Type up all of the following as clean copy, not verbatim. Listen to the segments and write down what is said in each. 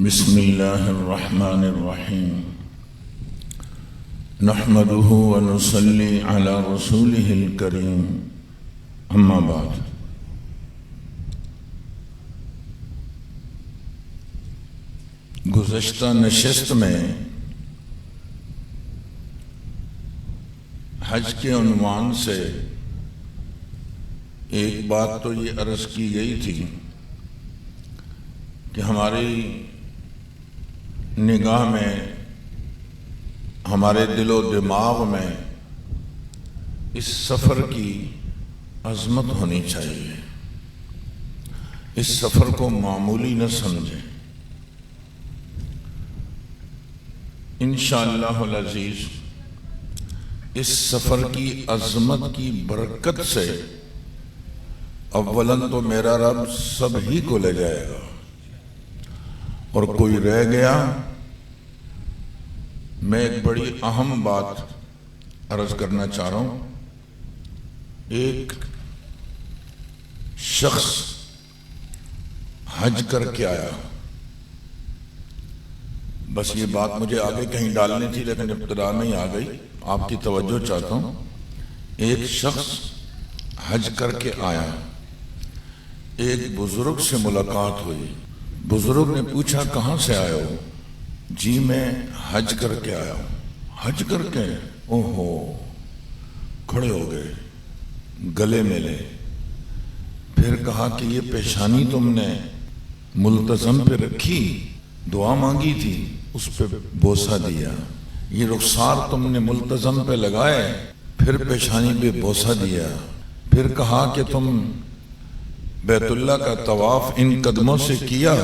بسم الله الرحمن الرحيم نحمده ونصلي على رسوله الكريم اما بعد گزشتہ نشست میں حج کے عنوان سے ایک بات تو یہ عرض کی گئی تھی کہ ہماری نگاہ میں، ہمارے دل و دماغ میں اس سفر کی عظمت ہونی چاہیے، اس سفر کو معمولی نہ سمجھیں۔ انشاءاللہ العزیز اس سفر کی عظمت کی برکت سے اولاً تو میرا رب سب ہی کو لے جائے گا، اور کوئی رہ گیا میں ایک بڑی اہم بات عرض کرنا چاہ رہا ہوں۔ ایک شخص حج کر کے آیا، بس یہ بات مجھے آگے کہیں ڈالنی تھی لیکن ابتدا میں ہی آ گئی، آپ کی توجہ چاہتا ہوں۔ ایک شخص حج کر کے آیا، ایک بزرگ سے ملاقات ہوئی۔ بزرگ نے پوچھا کہاں سے آئے ہو؟ جی میں حج کر کے آیا ہوں۔ حج کر کے؟ اوہو، کھڑے ہو گئے، گلے ملے، پھر کہا کہ یہ پیشانی تم نے ملتزم پہ رکھی، دعا مانگی تھی، اس پہ بوسہ دیا۔ یہ رخسار تم نے ملتزم پہ لگائے، پھر پیشانی پہ بوسہ دیا۔ پھر کہا کہ تم بیت اللہ کا طواف ان قدموں سے کیا،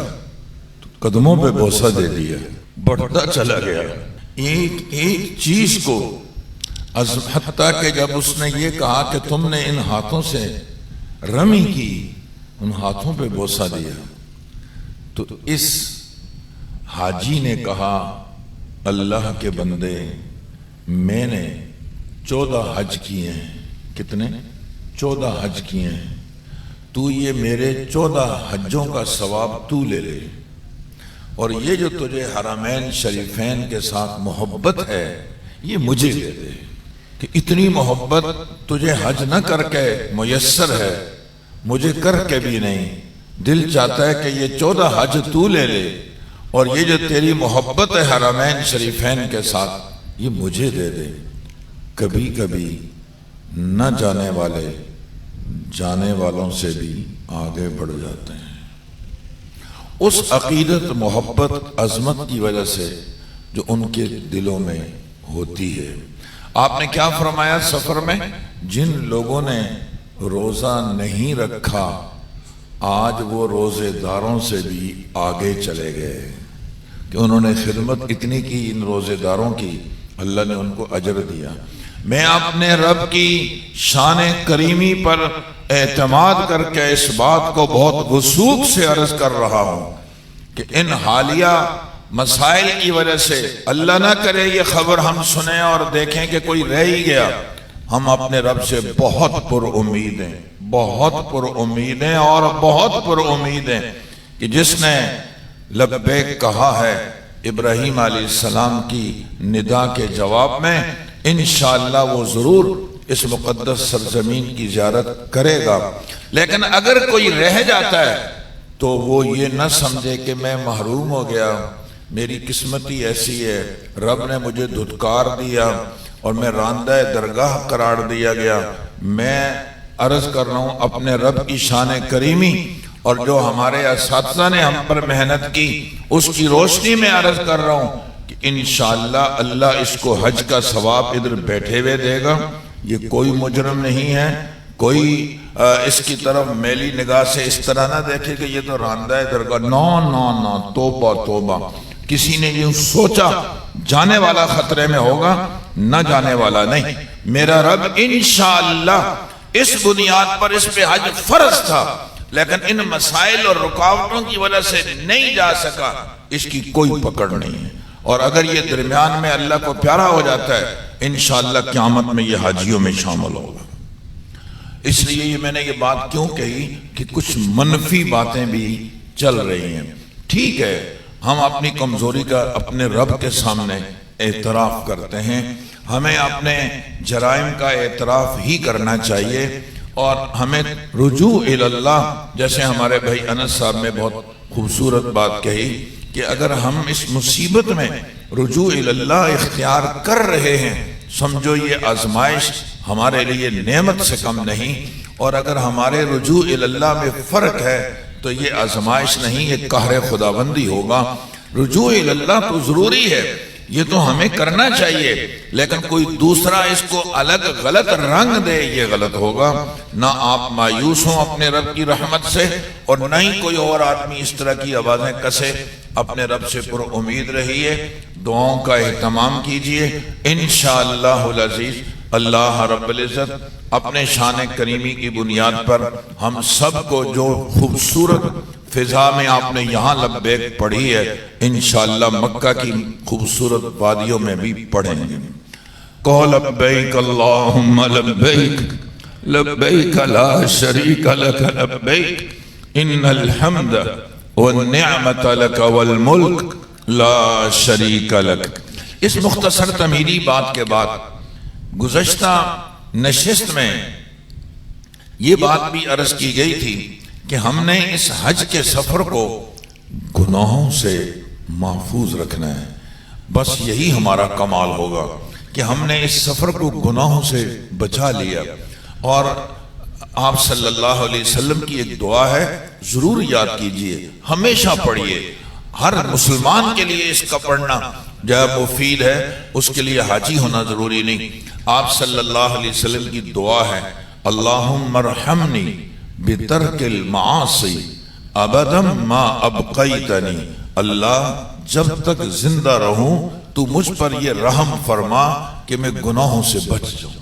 تو قدموں پہ بوسہ دے دیا۔ بڑھتا چلا گیا ایک ایک چیز کو، حتیٰ کہ جب اس نے یہ کہا کہ تم نے ان ہاتھوں سے رمی کی، ان ہاتھوں پہ بوسہ دیا، تو اس حاجی نے کہا اللہ کے بندے، میں نے 14 حج کیے ہیں۔ کتنے؟ 14 حج کیے ہیں، تو یہ میرے 14 حجوں کا ثواب تو لے لے، اور یہ جو تجھے حرمین شریفین کے ساتھ محبت ہے یہ مجھے دے دے، کہ اتنی محبت تجھے حج نہ کر کے میسر ہے، مجھے کر کے بھی نہیں، دل چاہتا ہے کہ یہ 14 حج تو لے لے، اور یہ جو تیری محبت ہے حرمین شریفین کے ساتھ یہ مجھے دے دے۔ کبھی کبھی نہ جانے والے جانے والوں سے بھی آگے بڑھ جاتے ہیں، اس عقیدت، محبت، عظمت کی وجہ سے جو ان کے دلوں میں ہوتی ہے۔ آپ نے کیا فرمایا سفر میں؟ جن لوگوں نے روزہ نہیں رکھا آج وہ روزے داروں سے بھی آگے چلے گئے، کہ انہوں نے خدمت اتنی کی ان روزے داروں کی، اللہ نے ان کو اجر دیا۔ میں اپنے رب کی شان کریمی پر اعتماد کر کے اس بات کو بہت وثوق سے عرض کر رہا ہوں کہ ان حالیہ مسائل کی وجہ سے اللہ نہ کرے یہ خبر ہم سنیں اور دیکھیں کہ کوئی رہ ہی گیا، ہم اپنے رب سے بہت پر امید ہیں، بہت پر امید ہیں، اور بہت پر امید ہیں کہ جس نے لبیک کہا ہے ابراہیم علیہ السلام کی ندا کے جواب میں، انشاءاللہ وہ ضرور اس مقدس سرزمین کی زیارت کرے گا۔ لیکن اگر کوئی رہ جاتا ہے تو وہ یہ نہ سمجھے کہ میں محروم ہو گیا، میری قسمت ہی ایسی ہے، رب نے مجھے دھتکار دیا اور میں راندہ درگاہ قرار دیا گیا۔ میں عرض کر رہا ہوں اپنے رب کی شان کریمی اور جو ہمارے اساتذہ نے ہم پر محنت کی اس کی روشنی میں عرض کر رہا ہوں کہ انشاءاللہ اللہ اس کو حج کا ثواب ادھر بیٹھے ہوئے دے گا۔ یہ کوئی مجرم نہیں ہے، کوئی اس کی طرف میلی نگاہ سے اس طرح نہ دیکھے کہ یہ تو راندہ درگاہ، نو نو نو، توبہ توبہ۔ کسی نے یہ سوچا جانے والا خطرے میں ہوگا، نہ جانے والا نہیں۔ میرا رب انشاءاللہ اس بنیاد پر اس پہ حج فرض تھا، لیکن ان مسائل اور رکاوٹوں کی وجہ سے نہیں جا سکا، اس کی کوئی پکڑ نہیں ہے۔ اور اگر یہ درمیان میں اللہ کو پیارا ہو جاتا ہے انشاءاللہ قیامت میں یہ حاجیوں میں شامل ہوگا۔ اس لیے میں نے یہ بات کیوں کہی کہ کچھ منفی باتیں بھی چل رہی ہیں۔ ٹھیک ہے، ہم اپنی کمزوری کا اپنے رب کے سامنے اعتراف کرتے ہیں. ہمیں اپنے جرائم کا اعتراف ہی کرنا چاہیے اور ہمیں رجوع اللہ، جیسے ہمارے بھائی انس صاحب نے بہت خوبصورت بات کہی کہ اگر ہم اس مصیبت میں رجوع اللہ اختیار کر رہے ہیں، سمجھو یہ آزمائش ہمارے لیے نعمت سے کم نہیں، اور اگر ہمارے رجوع اللہ میں فرق ہے تو یہ آزمائش نہیں، یہ قہر خداوندی ہوگا. رجوع اللہ تو ضروری ہے، یہ تو ہمیں کرنا چاہیے، لیکن کوئی دوسرا اس کو الگ غلط رنگ دے یہ غلط ہوگا. نہ آپ مایوس ہوں اپنے رب کی رحمت سے، اور نہ ہی کوئی اور آدمی اس طرح کی آوازیں کسے. اپنے رب سے پر امید رہیے، دعاؤں کا اہتمام کیجئے. انشاءاللہ العزیز اللہ رب العزت اپنے شان کریمی کی بنیاد پر ہم سب کو جو خوبصورت فضا میں آپ نے یہاں لبیک پڑھی ہے، انشاءاللہ مکہ کی خوبصورت وادیوں میں بھی پڑھیں گے. کہو لبیک اللہم لبیک لبیک لا شریک لک لبیک ان الحمد والنعمت لک والملک لا شریک لک. اس مختصر تمہیدی بات کے بعد گزشتہ نشست میں یہ بات بھی عرض کی گئی تھی کہ ہم نے اس حج کے سفر کو گناہوں سے محفوظ رکھنا ہے. بس یہی ہمارا کمال ہوگا کہ ہم نے اس سفر کو گناہوں سے بچا لیا. اور آپ صلی اللہ علیہ وسلم کی ایک دعا ہے، ضرور یاد کیجئے، ہمیشہ پڑھیے. ہر مسلمان کے لیے اس کا پڑھنا جو مفید ہے، اس کے لیے حاجی ہونا ضروری نہیں. آپ صلی اللہ علیہ وسلم کی دعا ہے، اللہم ارحمنی بترک المعاصی ابدا ما ابقیتنی. اللہ جب تک زندہ رہوں تو مجھ پر یہ رحم فرما کہ میں گناہوں سے بچ جاؤں.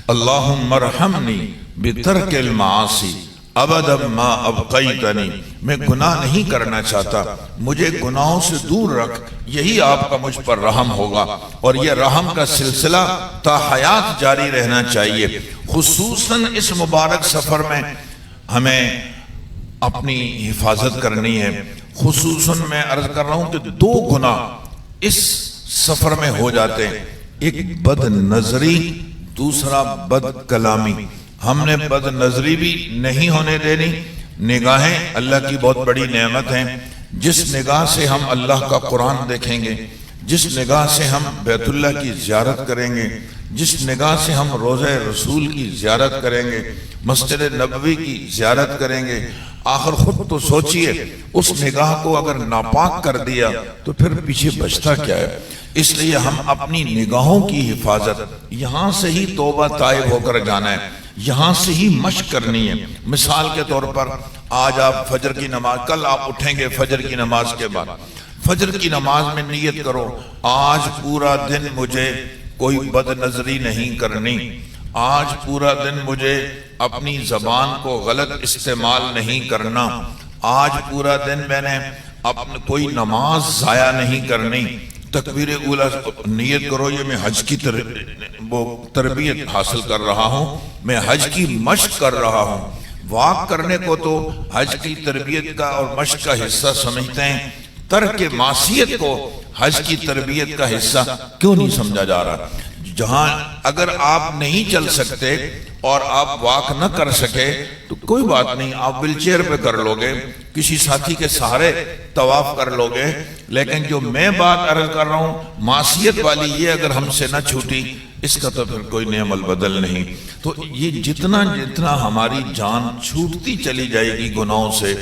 اللہم ارحمنی بترک المعاصی ابدا ما ابقیتنی. میں گناہ نہیں کرنا چاہتا، مجھے گناہوں سے دور رکھ، یہی آپ کا مجھ پر رحم ہوگا. اور یہ رحم کا سلسلہ تا حیات جاری رہنا چاہیے. خصوصاً اس مبارک سفر میں ہمیں اپنی حفاظت کرنی ہے. خصوصاً میں عرض کر رہا ہوں کہ دو گناہ اس سفر میں ہو جاتے ہیں، ایک بد نظری، دوسرا بد کلامی. ہم نے بد نظری بھی نہیں ہونے دینی. نگاہیں اللہ کی بہت بڑی نعمت ہیں. جس نگاہ سے ہم اللہ کا قرآن دیکھیں گے، جس نگاہ سے ہم بیت اللہ کی زیارت کریں گے، جس نگاہ سے ہم روضہ رسول کی زیارت کریں گے، مسجد نبوی کی زیارت کریں گے، آخر خود تو سوچئے اس نگاہ کو اگر ناپاک کر دیا تو پھر پیچھے بچتا کیا ہے. اس لیے ہم اپنی نگاہوں کی حفاظت یہاں سے ہی توبہ تائب ہو کر جانا ہے، یہاں سے ہی مشق کرنی ہے. مثال کے طور پر آج آپ فجر کی نماز، کل آپ اٹھیں گے فجر کی نماز کے بعد، فجر کی نماز میں نیت کرو آج پورا دن مجھے کوئی بد نظری نہیں کرنی، آج پورا دن مجھے اپنی زبان کو غلط استعمال نہیں کرنا، آج پورا دن میں نے اپنے کوئی نماز ضائع نہیں کرنی. تکبیر اولا نیت کرو یہ میں حج کی تربیت حاصل کر رہا ہوں، میں حج کی مشق کر رہا ہوں. واک کرنے کو تو حج کی تربیت کا اور مشق کا حصہ سمجھتے ہیں، ترک معصیت کو حج کی تربیت کا حصہ کیوں نہیں سمجھا جا رہا؟ جہاں اگر آپ نہیں چل سکتے اور آپ واک نہ کر سکے تو کوئی بات نہیں، آپ ویل چیئر پہ کر لو گے، کسی ساتھی کے سہارے طواف کر لو گے. لیکن جو میں بات عرض کر رہا ہوں معصیت والی، یہ اگر ہم سے نہ چھوٹی اس کا تو پھر کوئی نعم البدل نہیں. تو یہ جتنا جتنا ہماری جان چھوٹتی چلی جائے گی گناہوں سے،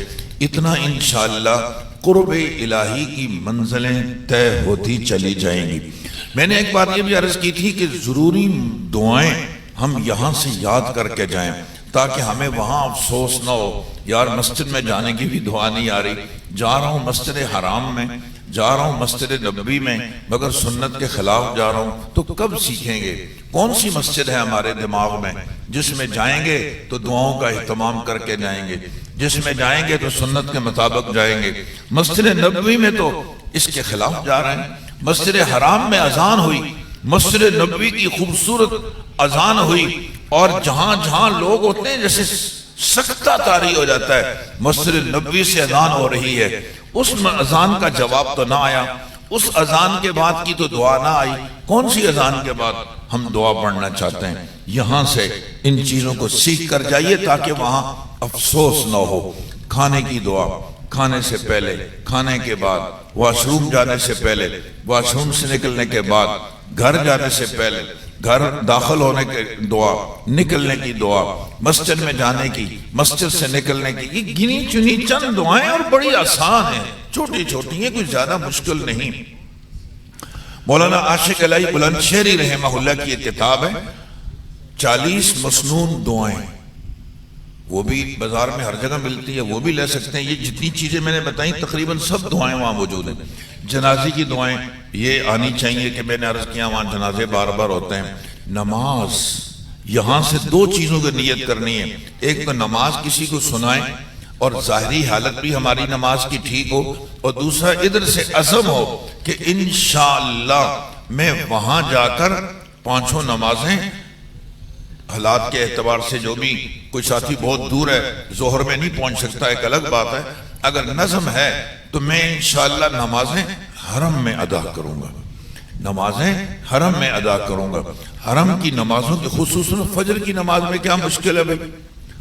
اتنا انشاءاللہ قرب الہی کی منزلیں طے ہوتی چلی جائیں گی. میں نے ایک بات یہ بھی عرض کی تھی کہ ضروری دعائیں ہم یہاں سے یاد کر کے جائیں تاکہ ہمیں وہاں افسوس نہ ہو، یار مسجد میں جانے کی بھی دعا نہیں آ رہی، جا رہا ہوں مسجد حرام میں، جا رہا ہوں مسجد نبوی میں، مگر سنت کے خلاف جا رہا ہوں. تو کب سیکھیں گے؟ کون سی مسجد ہے ہمارے دماغ میں جس میں جائیں گے تو دعاؤں کا اہتمام کر کے جائیں گے، جس میں جائیں گے تو سنت کے مطابق جائیں گے؟ مسجد نبوی میں تو اس کے خلاف جا رہے ہیں. مسجد حرام میں اذان ہوئی، مسجد نبوی کی خوبصورت اذان ہوئی، اور جہاں جہاں لوگ ہوتے ہیں جیسے سکتہ طاری ہو جاتا ہے. مسجد نبوی سے اذان ہو رہی ہے, اس اذان کا جواب تو نہ آیا, اس اذان کے بعد کی تو دعا نہ آئی, کون سی اذان کے بعد ہم دعا پڑھنا چاہتے ہیں. یہاں سے ان چیزوں کو سیکھ کر جائیے تاکہ وہاں افسوس نہ ہو. کھانے کی دعا, کھانے سے پہلے, کھانے کے بعد, واش روم جانے سے پہلے, واش روم سے نکلنے کے بعد, گھر جانے سے پہلے, گھر داخل ہونے کی دعا, نکلنے کی دعا, مسجد میں جانے کی, مسجد سے نکلنے کی. یہ گنی چنی چند دعائیں اور بڑی آسان ہیں, چھوٹی چھوٹی ہیں, کوئی زیادہ مشکل نہیں. مولانا عاشق الہی بلند شہری رحمہ اللہ کی ایک کتاب ہے 40 مسنون دعائیں, وہ بھی بازار میں ہر جگہ ملتی ہے, وہ بھی لے سکتے ہیں. یہ جتنی چیزیں میں نے بتائیں تقریباً سب دعائیں وہاں موجود ہیں. جنازے کی دعائیں یہ آنی چاہیے کہ میں نے عرض کیا وہاں جنازے بار بار ہوتے ہیں. نماز, یہاں سے 2 چیزوں کی نیت کرنی ہے. ایک تو نماز کسی کو سنائیں اور ظاہری حالت بھی ہماری نماز کی ٹھیک ہو, اور دوسرا ادھر سے عزم ہو کہ انشاءاللہ میں وہاں جا کر 5 نمازیں, حالات کے اعتبار سے جو بھی, کوئی ساتھی بہت دور ہے ظہر میں نہیں پہنچ سکتا, ایک الگ بات ہے. اگر نظم ہے تو میں انشاءاللہ نمازیں حرم میں ادا کروں گا, نمازیں حرم میں ادا کروں گا. حرم کی نمازوں کی, خصوصاً فجر کی نماز میں کیا مشکل ہے بھائی,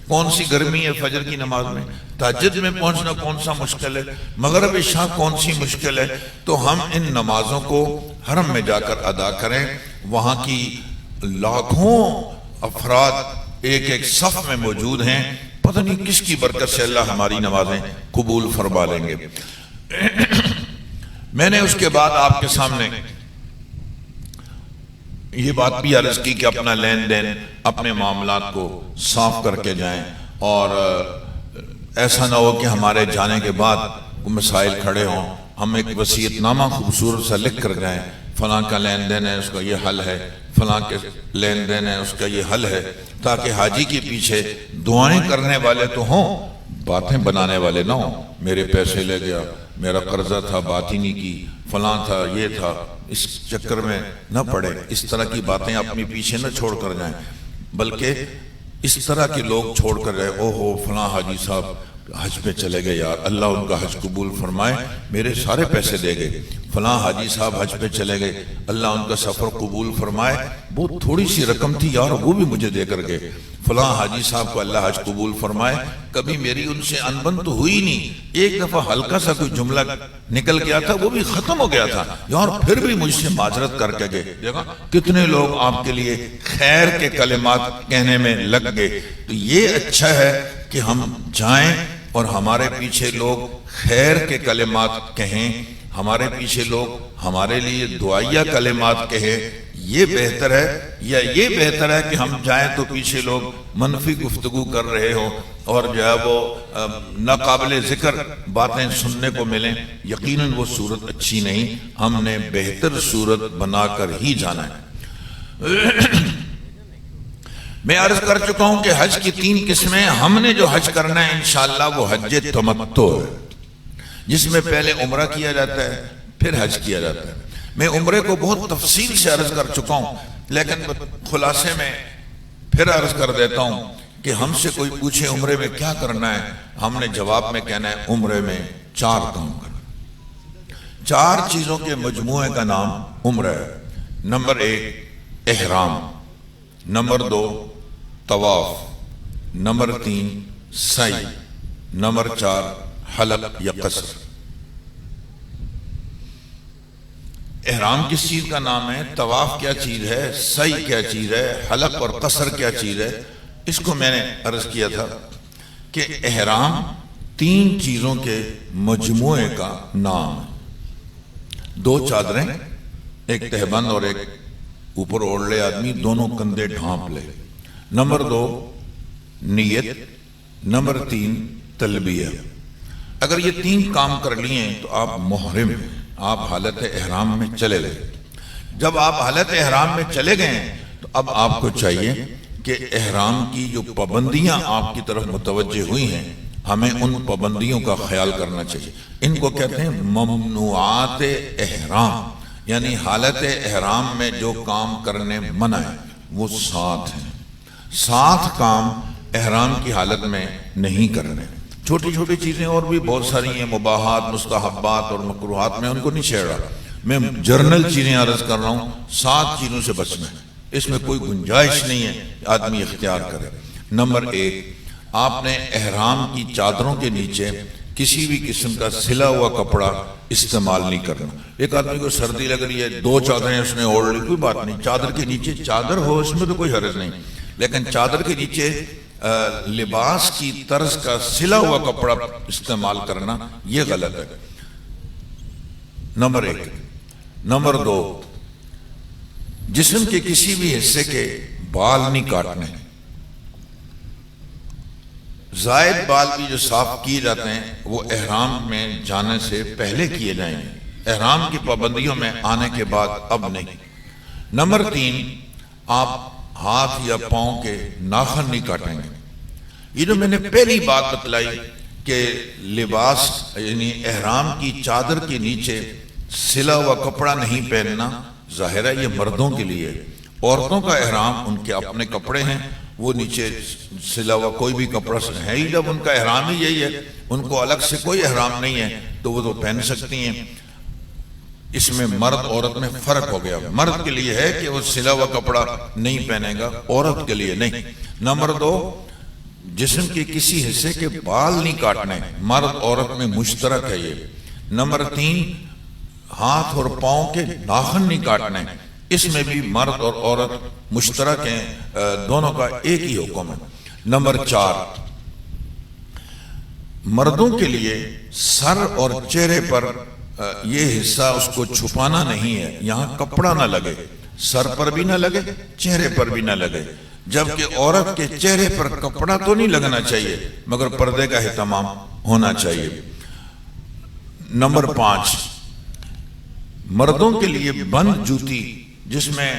کون سی گرمی ہے فجر کی نماز میں, تہجد میں پہنچنا کون سا مشکل ہے, مغرب عشاء کون سی مشکل ہے. تو ہم ان نمازوں کو حرم میں جا کر ادا کریں. وہاں کی لاکھوں افراد ایک ایک صف میں موجود ہیں, پتہ نہیں کس کی برکت سے اللہ ہماری نمازیں قبول فرما لیں گے. میں نے اس کے بعد آپ کے سامنے یہ بات بھی عرض کی کہ اپنا لین دین, اپنے معاملات کو صاف کر کے جائیں, اور ایسا نہ ہو کہ ہمارے جانے کے بعد مسائل کھڑے ہوں. ہم ایک وصیت نامہ خوبصورت سا لکھ کر جائیں, فلاں کا لین دین ہے اس کا یہ حل ہے, فلاں کے لین دین ہے اس کا یہ حل ہے, تاکہ حاجی کے پیچھے دعائیں کرنے والے تو ہوں, باتیں بنانے والے نہ ہوں. میرے پیسے لے گیا, میرا قرضہ تھا, بات ہی نہیں کی, فلاں تھا, یہ تھا, اس چکر میں نہ پڑے. اس طرح کی باتیں اپنی پیچھے نہ چھوڑ کر جائیں, بلکہ اس طرح کے لوگ چھوڑ کر جائیں, او ہو فلاں حاجی صاحب حج پہ چلے گئے, یار اللہ ان کا حج قبول فرمائے, میرے سارے پیسے دے گئے. فلاں حاجی صاحب حج پہ چلے گئے, اللہ ان کا سفر قبول فرمائے, بہت تھوڑی سی رقم تھی یار, وہ بھی مجھے دے کر گئے. فلاں حاجی صاحب کو اللہ حج قبول فرمائے, کبھی میری ان سے انبن تو ہوئی نہیں, ایک دفعہ ہلکا سا کوئی جملہ نکل گیا تھا, وہ بھی ختم ہو گیا تھا یار, پھر بھی مجھ سے معذرت کر کے گئے. دیکھا کتنے لوگ آپ کے لیے خیر کے کلمات کہنے میں لگ گئے. تو یہ اچھا ہے کہ ہم جائیں اور ہمارے پیچھے لوگ خیر کے کلمات کہیں, ہمارے پیچھے لوگ ہمارے لیے دعائیہ کلمات کہیں. یہ بہتر ہے, یا یہ بہتر ہے کہ ہم جائیں تو پیچھے لوگ منفی گفتگو کر رہے ہوں اور جو ہے وہ ناقابل ذکر باتیں سننے کو ملیں. یقیناً وہ صورت اچھی نہیں, ہم نے بہتر صورت بنا کر ہی جانا ہے. میں عرض کر چکا ہوں کہ حج کی 3 قسمیں. ہم نے جو حج کرنا ہے انشاءاللہ وہ حج تمتع ہے, جس میں پہلے عمرہ کیا جاتا ہے پھر حج کیا جاتا ہے. میں عمرے کو بہت تفصیل سے عرض کر چکا ہوں, لیکن خلاصے میں پھر عرض کر دیتا ہوں کہ ہم سے کوئی پوچھے عمرے میں کیا کرنا ہے, ہم نے جواب میں کہنا ہے عمرے میں 4 کام کرنا. 4 چیزوں کے مجموعے کا نام عمرہ ہے. نمبر 1 احرام, نمبر 2 طواف, نمبر 3 سعی, نمبر 4 حلق یا قصر. احرام کس چیز کا نام ہے, طواف کیا چیز ہے, سعی کیا چیز ہے, حلق اور قصر کیا چیز ہے. اس کو میں نے عرض کیا تھا کہ احرام 3 چیزوں کے مجموعے کا نام ہے. 2 چادریں, ایک تہبند اور ایک اوپر اوڑھ لے آدمی, دونوں کندھے ڈھانپ لے. نمبر 2 نیت, نمبر 3 تلبیہ. اگر یہ 3 کام کر لیے تو آپ محرم ہیں, آپ حالت احرام میں چلے گئے. جب آپ حالت احرام میں چلے گئے تو اب آپ کو چاہیے کہ احرام کی جو پابندیاں آپ کی طرف متوجہ ہوئی ہیں, ہمیں ان پابندیوں کا خیال کرنا چاہیے. ان کو کہتے ہیں ممنوعات احرام, یعنی حالت احرام میں جو کام کرنے منع ہے وہ 7 ہیں. 7 کام احرام کی حالت میں نہیں کرنے۔ چھوٹی چھوٹی چیزیں اور بھی بہت ساری ہیں، مباحات، مستحبات اور مکروہات، میں ان کو نہیں چھیڑ رہا، میں جرنل چیزیں عرض کر رہا ہوں۔ 7 چیزوں سے بچنا ہے، اس میں کوئی گنجائش نہیں ہے کہ آدمی اختیار کرے۔ نمبر 1، آپ نے احرام کی چادروں کے نیچے کسی بھی قسم کا سلا ہوا کپڑا استعمال نہیں کرنا۔ ایک آدمی کو سردی لگ رہی ہے، 2 چادریں اس نے اوڑھ لی، کوئی بات نہیں، چادر کے نیچے چادر ہو، اس میں تو کوئی حرج نہیں، لیکن چادر کے نیچے لباس کی طرز کا سلا ہوا کپڑا استعمال کرنا یہ غلط ہے۔ نمبر 1۔ نمبر 2، جسم کے کسی بھی حصے کے بال نہیں کاٹنے۔ زائد بال بھی جو صاف کیے جاتے ہیں وہ احرام میں جانے سے پہلے کیے جائیں گے، احرام کی پابندیوں میں آنے کے بعد اب نہیں۔ نمبر 3، آپ ہاتھ یا پاؤں کے ناخن نہیں کاٹیں گے۔ یہ جو میں نے پہلی بات بتلائی کہ لباس یعنی احرام کی چادر کے نیچے سلا ہوا کپڑا نہیں پہننا، ظاہر ہے یہ مردوں کے لیے۔ عورتوں کا احرام ان کے اپنے کپڑے ہیں، وہ نیچے سلا ہوا کوئی بھی کپڑا ہے ہی، جب ان کا احرام ہی یہی ہے، ان کو الگ سے کوئی احرام نہیں ہے تو وہ تو پہن سکتی ہیں۔ اس میں مرد عورت میں فرق ہو گیا، مرد کے لیے ہے کہ وہ سلا ہوا کپڑا نہیں پہنے گا، عورت کے لیے نہیں۔ نمبر 2، جسم کے کسی حصے کے بال نہیں کاٹنے، مرد عورت میں مشترک ہے یہ۔ نمبر 3، ہاتھ اور پاؤں کے ناخن نہیں کاٹنے، اس میں بھی مرد اور عورت مشترک ہیں، دونوں کا ایک ہی حکم ہے۔ نمبر 4، مردوں کے لیے سر اور چہرے پر یہ حصہ اس کو چھپانا نہیں ہے، یہاں کپڑا نہ لگے، سر پر بھی نہ لگے، چہرے پر بھی نہ لگے، جبکہ عورت کے چہرے پر کپڑا تو نہیں لگنا چاہیے مگر پردے کا اہتمام ہونا چاہیے۔ نمبر 5، مردوں کے لیے بند جوتی جس میں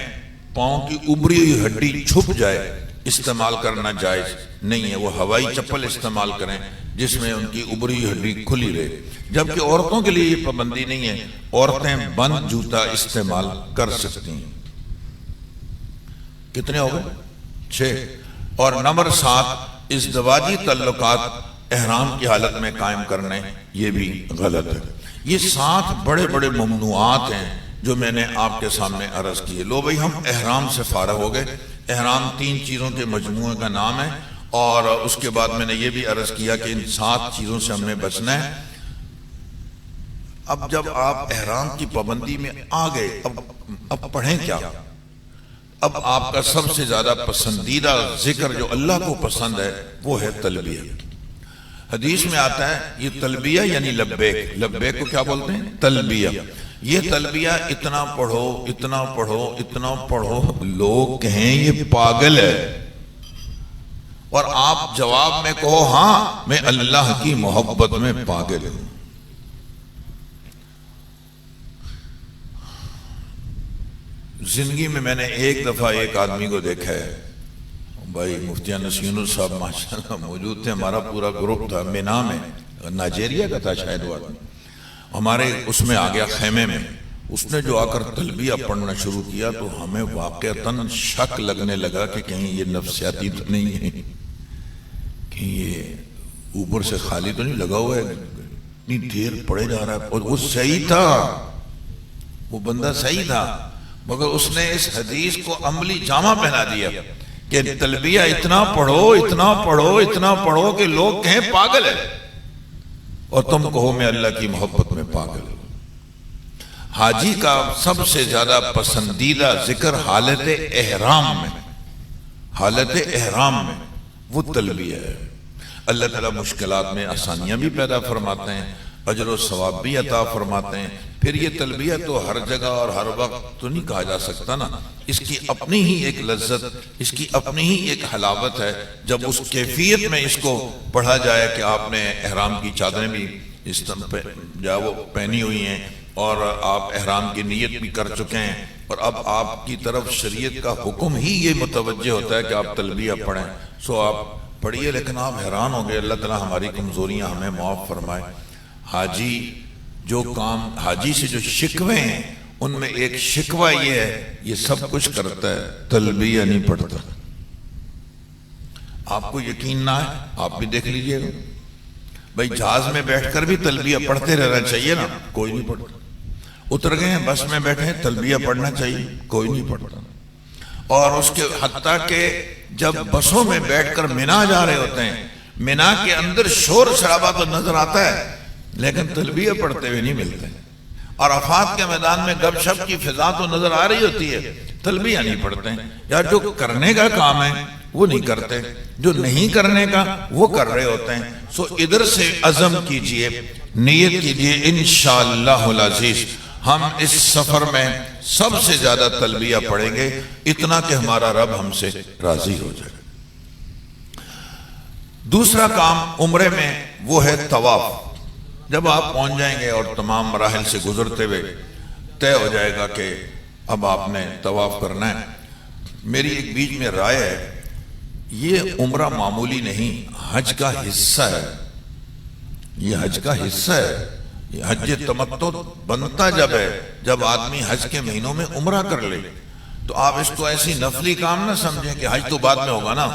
پاؤں کی ابری ہوئی ہڈی چھپ جائے استعمال کرنا جائز نہیں ہے، وہ ہوائی چپل استعمال کریں جس میں ان کی ابری ہوئی ہڈی کھلی رہے، جبکہ عورتوں کے لیے یہ پابندی نہیں ہے، عورتیں بند جوتا استعمال کر سکتی ہیں۔ کتنے ہو گئے؟ 6۔ اور نمبر 7، ازدواجی تعلقات احرام کی حالت میں قائم کرنے، یہ بھی غلط ہے۔ یہ 7 بڑے بڑے ممنوعات ہیں جو میں نے آپ کے سامنے عرض کیے۔ لو بھئی، ہم احرام سے فارغ ہو گئے۔ احرام 3 چیزوں کے مجموعے کا نام ہے، اور اس کے بعد میں نے یہ بھی عرض کیا کہ ان 7 چیزوں سے ہم نے بچنا ہے۔ اب جب آپ احرام کی پابندی میں آ گئے، اب پڑھیں کیا؟ اب آپ کا سب سے زیادہ پسندیدہ ذکر جو اللہ کو پسند ہے وہ ہے تلبیہ۔ حدیث میں آتا ہے یہ تلبیہ یعنی لبیک، لبیک کو کیا بولتے ہیں؟ تلبیہ۔ یہ تلبیہ اتنا پڑھو، اتنا پڑھو، اتنا پڑھو، لوگ کہیں یہ پاگل ہے، اور آپ جواب میں کہو ہاں میں اللہ کی محبت میں پاگل ہوں۔ زندگی میں میں نے ایک دفعہ ایک آدمی کو دیکھا ہے، بھائی مفتی انس یونس صاحب ماشاءاللہ موجود تھے، ہمارا پورا گروپ تھا، مینا میں، نائجیریا کا تھا شاید وہ آدمی، ہمارے اس میں آ گیا خیمے میں۔ اس نے جو آ کر تلبیہ پڑھنا شروع کیا تو ہمیں واقعتاً شک لگنے لگا کہ کہیں یہ نفسیاتی تو نہیں ہے، کہ یہ اوپر سے خالی تو نہیں لگا ہوا ہے، اتنی دیر پڑھے جا رہا ہے۔ اور وہ صحیح تھا، وہ بندہ صحیح تھا، مگر اس نے اس حدیث کو عملی جامہ پہنا دیا کہ تلبیہ اتنا پڑھو، اتنا پڑھو، اتنا پڑھو کہ لوگ کہیں پاگل ہے، اور تم کہو میں اللہ کی محبت میں پاگل ہوں۔ حاجی کا سب سے زیادہ پسندیدہ ذکر حالت احرام میں، حالت احرام میں وہ تلبیہ ہے۔ اللہ تعالیٰ مشکلات میں آسانیاں بھی پیدا فرماتے ہیں، اجر و ثواب بھی عطا فرماتے ہیں۔ پھر یہ تلبیہ تو ہر جگہ اور ہر وقت تو نہیں کہا جا سکتا نا، اس کی اپنی ہی ایک لذت، اس کی اپنی ہی ایک حلاوت ہے جب اس کیفیت میں اس کو پڑھا جائے کہ آپ نے احرام کی چادریں بھی اس طرح وہ پہنی ہوئی ہیں، اور آپ احرام کی نیت بھی کر چکے ہیں، اور اب آپ کی طرف شریعت کا حکم ہی یہ متوجہ ہوتا ہے کہ آپ تلبیہ پڑھیں، سو آپ پڑھیے۔ لیکن آپ حیران ہوں گے، اللہ تعالیٰ ہماری کمزوریاں ہمیں معاف فرمائے۔ حاجی جو کام، حاجی سے جو شکوے ہیں ان میں ایک شکوہ یہ ہے، یہ سب کچھ کرتا ہے، تلبیہ نہیں پڑھتا۔ آپ کو یقین نہ ہے آپ بھی دیکھ لیجئے گا. بھائی جہاز میں بیٹھ کر بھی تلبیہ پڑھتے رہنا چاہیے نا, کوئی نہیں پڑھتا. اتر گئے ہیں بس میں بیٹھے ہیں, تلبیہ پڑھنا چاہیے, کوئی نہیں پڑھتا. اور اس کے حتیٰ کہ جب بسوں میں بیٹھ کر مینا جا رہے ہوتے ہیں, مینا کے اندر شور شرابہ تو نظر آتا ہے لیکن تلبیہ پڑھتے ہوئے نہیں ملتے. عرفات کے میدان میں گپ شپ کی فضا تو نظر آ رہی ہوتی ہے, تلبیہ نہیں پڑھتے. یا جو کرنے کا کام ہے وہ نہیں کرتے, جو نہیں کرنے کا وہ کر رہے ہوتے ہیں. سو ادھر سے عزم کیجئے, نیت کیجئے, انشاءاللہ العزیز ہم اس سفر میں سب سے زیادہ تلبیہ پڑھیں گے, اتنا کہ ہمارا رب ہم سے راضی ہو جائے. دوسرا کام عمرے میں وہ ہے طواف. جب آپ پہنچ جائیں گے اور تمام مراحل سے گزرتے ہوئے طے ہو جائے گا کہ اب آپ نے طواف کرنا ہے. میری ایک بیچ میں رائے ہے, یہ عمرہ معمولی نہیں, حج کا حصہ ہے. یہ حج کا حصہ ہے. یہ حج تمتع بنتا جب ہے جب آدمی حج کے مہینوں میں عمرہ کر لے. تو آپ اس کو ایسی نفلی کام نہ سمجھیں کہ حج تو بعد میں ہوگا نا.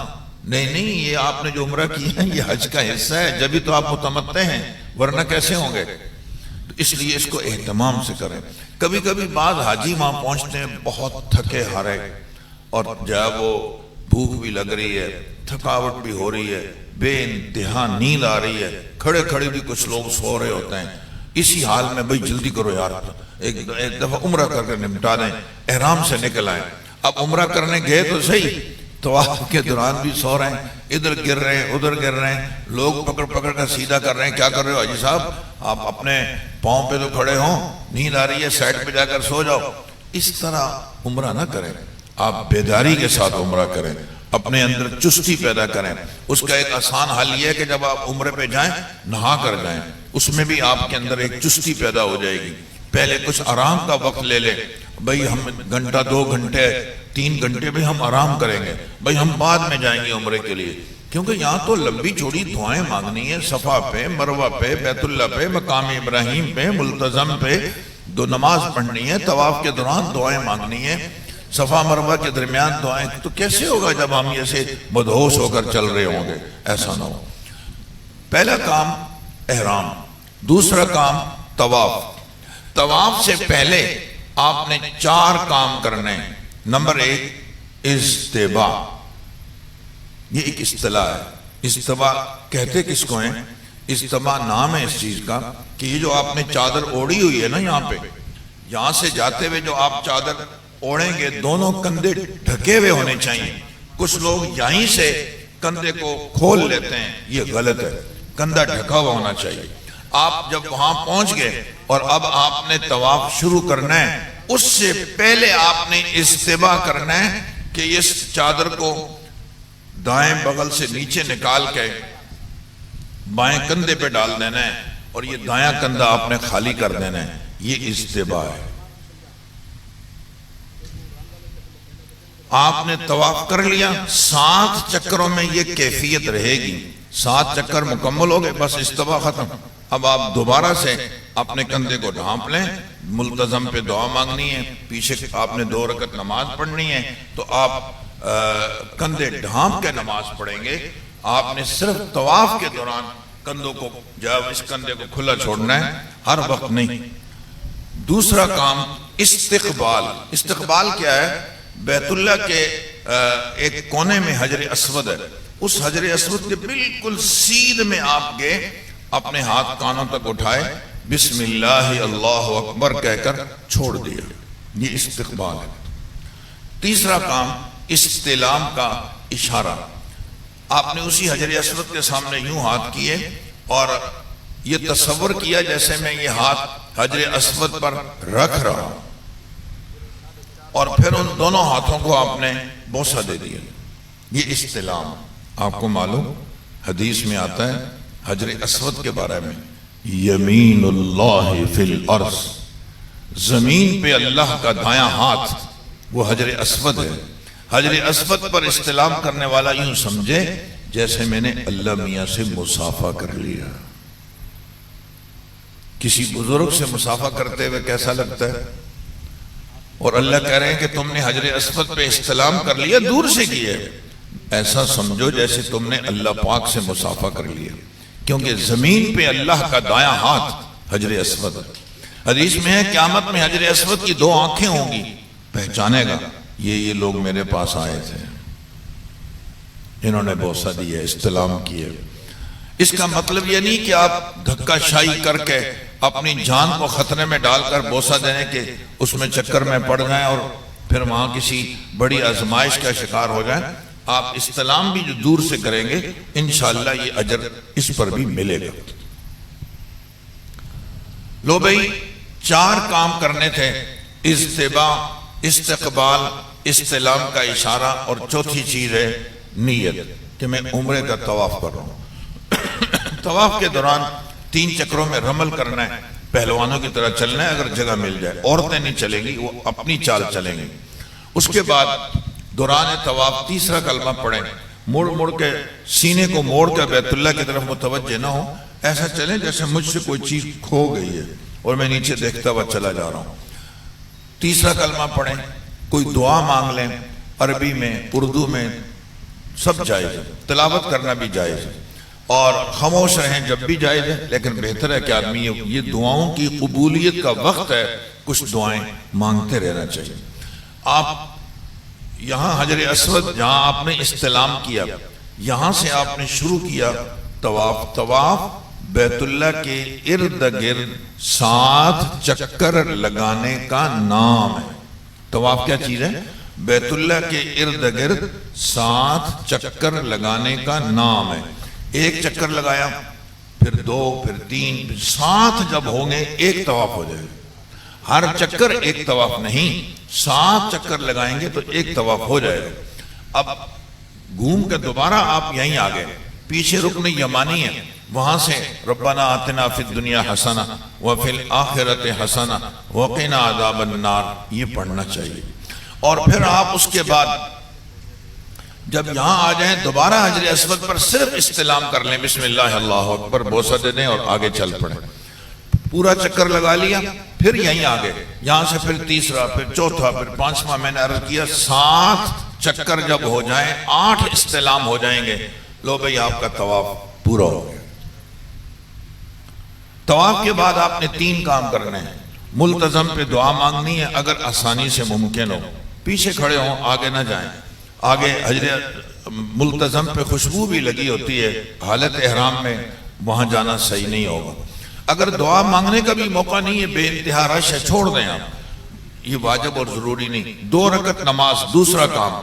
نہیں نہیں, یہ آپ نے جو عمرہ کی ہے یہ حج کا حصہ ہے, جبھی تو آپ متمتع ہیں, ورنہ کیسے ہوں گے. تو اس لیے اس کو اہتمام سے کریں. کبھی کبھی بعض حاجی وہاں پہنچتے ہیں بہت تھکے ہارے, اور جب وہ بھوک بھی لگ رہی ہے, تھکاوٹ بھی ہو رہی ہے, بے انتہا نیند آ رہی ہے, کھڑے کھڑے بھی کچھ لوگ سو رہے ہوتے ہیں. اسی حال میں بھئی جلدی کرو یار, ایک دفعہ عمرہ کر کے نمٹا دیں, احرام سے نکل آئیں. اب عمرہ کرنے گئے تو صحیح, طواف کے دوران بھی سو رہے ہیں, ادھر گر رہے ہیں ادھر گر رہے ہیں, لوگ پکڑ پکڑ کر سیدھا کر رہے ہیں. کیا کر رہے ہو حاجی صاحب, آپ اپنے پاؤں پہ تو کھڑے ہوں, نیند آ رہی ہے, سائڈ پہ جا کر سو جاؤ. اس طرح عمرہ نہ کریں, آپ بیداری کے ساتھ عمرہ کریں, اپنے اندر چستی پیدا کریں. اس کا ایک آسان حل یہ ہے کہ جب آپ عمرے پہ جائیں نہا کر جائیں, اس میں بھی آپ کے اندر ایک چستی پیدا ہو جائے گی. پہلے کچھ آرام کا وقت لے لیں, بھئی ہم گھنٹہ 2 گھنٹے 3 گھنٹے بھی ہم آرام کریں گے, بھئی ہم بعد میں جائیں گے عمرے کے لیے. کیونکہ یہاں تو لمبی چوڑی دعائیں مانگنی ہے, صفا پہ, مروہ پہ, بیت اللہ پہ, مقام ابراہیم پہ, ملتزم پہ دو نماز پڑھنی ہے, طواف کے دوران دعائیں مانگنی ہے, صفا مروہ کے درمیان دعائیں. تو کیسے ہوگا جب ہم ایسے مدہوش ہو کر چل رہے ہوں گے, ایسا نہ ہو. پہلا کام احرام, دوسرا کام طواف. طواف سے پہلے آپ نے 4 کام کرنے ہیں. نمبر 1 استباء, یہ ایک اصطلاح ہے. استباء کہتے کس کو ہیں؟ استباء نام ہے اس چیز کا کہ یہ جو آپ نے چادر اوڑی ہوئی ہے نا یہاں پہ, یہاں سے جاتے ہوئے جو آپ چادر اوڑیں گے دونوں کندھے ڈھکے ہوئے ہونے چاہیے. کچھ لوگ یہیں سے کندھے کو کھول لیتے ہیں, یہ غلط ہے, کندھا ڈھکا ہوا ہونا چاہیے. آپ جب وہاں پہنچ گئے اور اب آپ نے طواف شروع کرنا ہے, اس سے پہلے آپ نے استباء کرنا ہے کہ اس چادر کو دائیں بغل سے نیچے نکال کے بائیں کندھے پہ ڈال دینا ہے, اور یہ دایاں کندھا آپ نے خالی کر دینا ہے. یہ استباء ہے. آپ نے طواف کر لیا, 7 چکروں میں یہ کیفیت رہے گی. 7 چکر مکمل ہو گئے, بس استباء ختم. اب آپ دوبارہ سے اپنے کندھے کو ڈھانپ لیں, ملتزم پہ دعا مانگنی ہے, پیچھے آپ نے 2 رکعت نماز پڑھنی ہے, تو آپ کندھے ڈھانپ کے نماز پڑھیں گے. آپ نے صرف طواف کے دوران کندھوں کو, جب اس کندھے کو کھلا چھوڑنا ہے, ہر وقت نہیں. دوسرا کام استقبال. استقبال کیا ہے؟ بیت اللہ کے ایک کونے میں حجر اسود ہے, اس حجر اسود کے بالکل سیدھ میں آپ گئے, اپنے ہاتھ کانوں تک اٹھائے, بسم اللہ اللہ اکبر کہہ کر چھوڑ دیا. یہ استقبال ہے. تیسرا کام استلام کا اشارہ. آپ نے اسی حجر اسود کے سامنے یوں ہاتھ کیے اور یہ تصور کیا جیسے میں یہ ہاتھ حجر اسود پر رکھ رہا ہوں, اور پھر ان دونوں ہاتھوں کو آپ نے بوسہ دے دیا. یہ استلام. آپ کو معلوم حدیث میں آتا ہے حجر اسود کے بارے میں, یمین اللہ فی الارض, زمین پہ اللہ کا دایاں ہاتھ وہ حجر اسود ہے. حجر اسود پر استلام کرنے والا یوں سمجھے جیسے میں نے اللہ میاں سے مصافحہ کر لیا. کسی بزرگ سے مصافحہ کرتے ہوئے کیسا لگتا ہے؟ اور اللہ کہہ رہے ہیں کہ تم نے حجر اسود پہ استلام کر لیا, دور سے کیے, ایسا سمجھو جیسے تم نے اللہ پاک سے مصافحہ کر لیا، کیونکہ زمین پہ اللہ کا دایاں ہاتھ حجر اسود ہے۔ حدیث میں ہے قیامت میں حجر اسود کی 2 آنکھیں ہوں گی، پہچانے گا یہ لوگ میرے پاس آئے تھے، انہوں نے بوسہ دیا، استلام کیے۔ اس کا مطلب یہ نہیں کہ آپ دھکا شائی کر کے اپنی جان کو خطرے میں ڈال کر بوسہ دینے کے اس میں چکر میں پڑ جائیں اور پھر وہاں کسی بڑی آزمائش کا شکار ہو جائیں۔ آپ استلام بھی جو دور سے کریں گے انشاءاللہ یہ اجر اس پر بھی ملے گا۔ لو بھئی 4 کام کرنے تھے، اجتباء، استقبال، استلام کا اشارہ، اور چوتھی چیز ہے نیت کہ میں عمرے کا طواف کر رہا ہوں۔ طواف کے دوران 3 چکروں میں رمل کرنا ہے، پہلوانوں کی طرح چلنا ہے، اگر جگہ مل جائے۔ عورتیں نہیں چلیں گی، وہ اپنی چال چلیں گی۔ اس کے بعد دوران طواف تیسرا کلمہ پڑھیں، مڑ کے سینے کو موڑ کر بیت اللہ کی طرف متوجہ نہ ہو، ایسا چلیں جیسے مجھ سے کوئی چیز کھو گئی ہے اور میں نیچے دیکھتا ہوا چلا جا رہا ہوں۔ تیسرا کلمہ پڑھیں، کوئی دعا مانگ لیں، عربی میں، اردو میں، سب جائز ہے، تلاوت کرنا بھی جائز ہے، اور خاموش رہیں جب بھی جائز ہے، لیکن بہتر ہے کہ آدمی یہ دعاؤں کی قبولیت کا وقت ہے، کچھ دعائیں مانگتے رہنا چاہیے۔ آپ یہاں حجر اسود جہاں آپ نے استلام کیا، یہاں سے آپ نے شروع کیا طواف بیت اللہ کے ارد گرد 7 چکر لگانے کا نام ہے۔ طواف کیا چیز ہے؟ بیت اللہ کے ارد گرد 7 چکر لگانے کا نام ہے۔ 1 چکر لگایا، پھر 2، پھر 3، پھر 7 جب ہوں گے 1 طواف ہو جائے گا۔ ہر چکر 1 طواف نہیں، 7 چکر لگائیں گے تو 1 طواف ہو جائے گا۔ اب گھوم کے دوبارہ آپ یہیں آگئے، پیچھے رکن یمانی ہے، وہاں سے ربنا آتنا فی الدنیا حسنہ وفی الآخرۃ حسنہ وقنا عذاب النار یہ پڑھنا چاہیے۔ اور پھر آپ اس کے بعد جب یہاں آ جائیں دوبارہ حجر اسود پر صرف استلام کر لیں، بسم اللہ اللہ اکبر، بوسہ دے دیں اور آگے چل پڑیں۔ پورا چکر لگا لیا، پھر یہیں آگے، یہاں سے پھر تیسرا، پھر چوتھا، پھر 5واں، میں نے عرض کیا 7 چکر جب ہو جائیں 8 استلام ہو جائیں گے، لو بھئی آپ کا طواف پورا ہو گیا۔ طواف کے بعد آپ نے 3 کام کرنے ہیں۔ ملتزم پہ دعا مانگنی ہے، اگر آسانی سے ممکن ہو، پیچھے کھڑے ہوں، آگے نہ جائیں۔ آگے ملتزم پہ خوشبو بھی لگی ہوتی ہے، حالت احرام میں وہاں جانا صحیح نہیں ہوگا۔ اگر دعا مانگنے کا بھی موقع نہیں ہے، بے انتہا رش ہے، چھوڑ دیں آپ، یہ واجب اور ضروری نہیں۔ 2 رکعت نماز، دوسرا کام،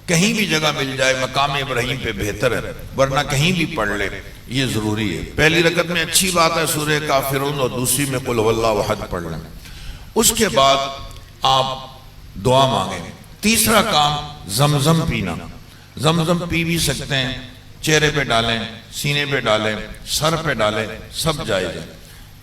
کہیں بھی جگہ مل جائے مقام ابراہیم پہ بہتر ہے، ورنہ کہیں بھی پڑھ لے، یہ ضروری ہے۔ پہلی رکعت میں اچھی بات ہے سورہ کافرون، اور دوسری میں قل هو اللہ احد پڑھ لیں۔ اس کے بعد آپ دعا مانگیں۔ تیسرا کام زمزم پینا، زمزم پی بھی سکتے ہیں، چہرے پہ ڈالیں، سینے پہ ڈالیں، سر پہ ڈالیں، سب جائز ہے۔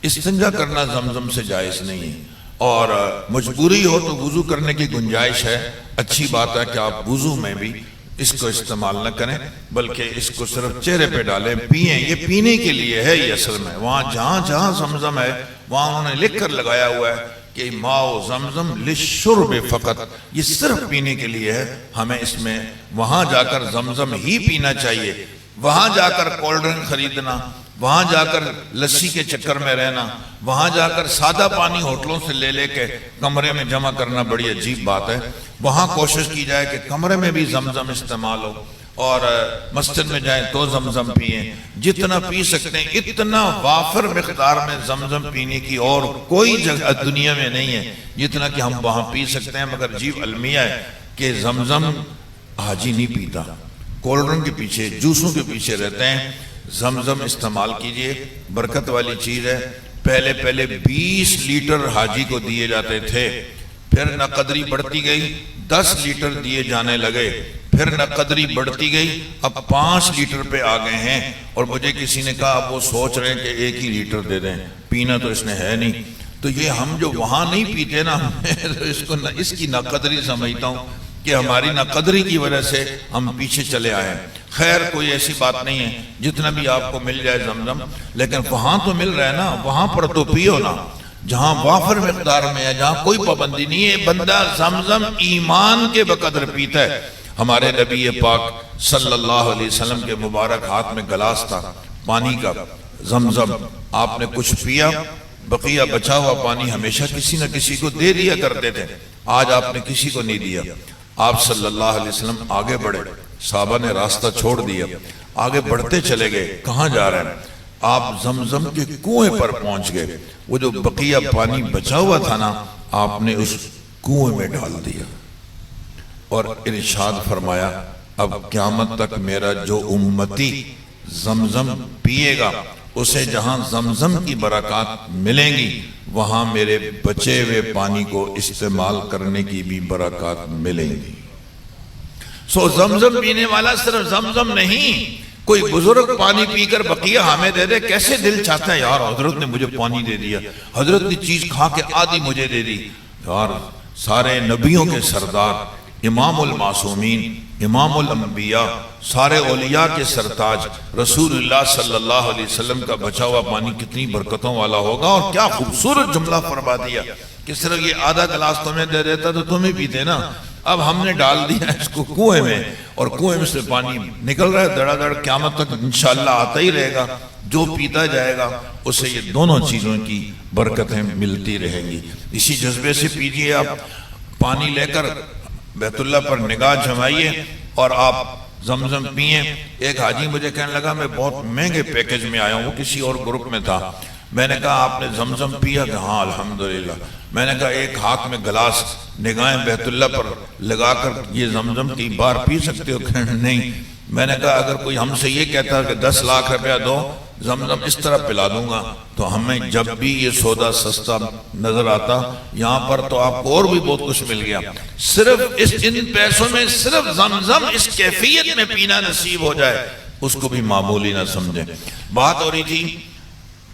استنجا کرنا زمزم سے جائز نہیں ہے، اور مجبوری ہو تو وضو کرنے کی گنجائش ہے، اچھی بات ہے کہ آپ وضو میں بھی اس کو استعمال نہ کریں، بلکہ اس کو صرف چہرے پہ ڈالیں، پئیں۔ یہ پینے کے لیے ہے، یہ اصل میں وہاں جہاں جہاں زمزم ہے وہاں انہوں نے لکھ کر لگایا ہوا ہے کہ ماء زمزم للشرب فقط، یہ صرف پینے کے لیے ہے۔ ہمیں اس میں وہاں جا کر زمزم ہی پینا چاہیے، وہاں جا کر کولڈ ڈرنک خریدنا، وہاں جا کر لسی کے چکر میں رہنا، وہاں جا کر سادہ پانی ہوٹلوں سے لے کے کمرے میں جمع کرنا بڑی عجیب بات ہے۔ وہاں کوشش کی جائے کہ کمرے میں بھی زمزم استعمال ہو، اور مسجد میں جائیں تو زمزم پئیں، جتنا پی سکتے ہیں اتنا وافر مقدار میں زمزم پینے کی اور کوئی جگہ دنیا میں نہیں ہے جتنا کہ ہم وہاں پی سکتے ہیں۔ مگر عجیب المیہ ہے کہ زمزم حاجی نہیں پیتا، کولڈ ڈرنک کے پیچھے، جوسوں کے پیچھے رہتے ہیں۔ زمزم استعمال کیجئے، برکت والی چیز ہے۔ پہلے 20 لیٹر حاجی کو دیے جاتے تھے، پھر نہ قدری بڑھتی گئی، 10 لیٹر دیے جانے لگے، پھر نہ قدری بڑھتی گئی، اب 5 لیٹر پہ آ گئے ہیں۔ اور مجھے کسی نے کہا اب وہ سوچ رہے ہیں کہ 1 ہی لیٹر دے دیں، پینا تو اس نے ہے نہیں۔ تو یہ ہم جو وہاں نہیں پیتے نا، اس کی ناقدری سمجھتا ہوں کہ ہماری ناقدری کی وجہ سے ہم پیچھے چلے آئے ہیں۔ خیر کوئی ایسی بات نہیں ہے، جتنا بھی آپ کو مل جائے زمزم، لیکن وہاں تو مل رہا ہے نا، وہاں پر تو پیو نا، جہاں وافر مقدار میں ہے، جہاں کوئی پابندی نہیں ہے۔ بندہ زمزم ایمان کے بقدر پیتا ہے۔ ہمارے نبی پاک صلی اللہ علیہ وسلم کے مبارک ہاتھ میں گلاس تھا پانی کا زمزم، آپ نے کچھ پیا، بقیہ بچا ہوا پانی ہمیشہ کسی نہ کسی کو دے دیا کرتے تھے، آج آپ نے کسی کو نہیں دیا۔ آپ صلی اللہ علیہ وسلم آگے بڑھے، صحابہ نے راستہ چھوڑ دیا، آگے بڑھتے چلے گئے، کہاں جا رہے ہیں؟ آپ زمزم کے کنویں پر پہنچ گئے، وہ جو بقیہ پانی بچا ہوا تھا نا، آپ نے اس کنویں میں ڈال دیا اور ارشاد فرمایا اب قیامت تک میرا جو امتی زمزم پیے گا اسے جہاں زمزم کی برکات ملیں گی وہاں میرے بچے ہوئے پانی کو استعمال کرنے کی بھی برکات ملیں گی۔ سو زمزم پینے والا صرف زمزم نہیں، کوئی بزرگ پانی پی کر بقیہ ہمیں دے دے، کیسے دل چاہتا ہے یار حضرت نے مجھے پانی دے دیا، حضرت نے چیز کھا کے آدھی مجھے دے دی۔ یار سارے نبیوں کے سردار، امام المعصومین، امام الانبیاء، سارے اولیاء کے سرتاج رسول اللہ صلی اللہ علیہ وسلم کا بچا ہوا پانی کتنی برکتوں والا ہوگا۔ اور کیا خوبصورت جملہ فرما دیا کہ صرف یہ آدھا گلاس تمہیں دے دیتا تو تمہیں پیتے نا، اب ہم نے ڈال دیا اس کو کنویں میں، اور کنویں میں سے پانی نکل رہا ہے دڑا دڑ، قیامت تک انشاءاللہ آتا ہی رہے گا، جو پیتا جائے گا اسے یہ دونوں چیزوں کی برکتیں ملتی رہیں گی۔ اسی جذبے سے پیجئے، آپ پانی لے کر بیت اللہ پر نگاہ جمائیے اور آپ زمزم پئیں۔ ایک حاجی مجھے کہنے لگا میں بہت مہنگے پیکج میں آیا ہوں، وہ کسی اور گروپ میں تھا، میں نے کہا آپ نے زمزم پیا کہ ہاں الحمدللہ، میں نے کہا ایک ہاتھ میں گلاس نگاہیں بیت اللہ پر لگا کر یہ زمزم کی بار پی سکتے ہو؟ کہنے نہیں۔ میں نے کہا اگر کوئی ہم سے یہ کہتا کہ 10 لاکھ روپیہ دو زمزم اس طرح پلا دوں گا تو ہمیں جب بھی یہ سودا سستا نظر آتا، یہاں پر تو آپ کو اور بھی بہت کچھ مل گیا، صرف ان پیسوں میں صرف زمزم اس کیفیت میں پینا نصیب ہو جائے اس کو بھی معمولی نہ سمجھیں۔ بات ہو رہی تھی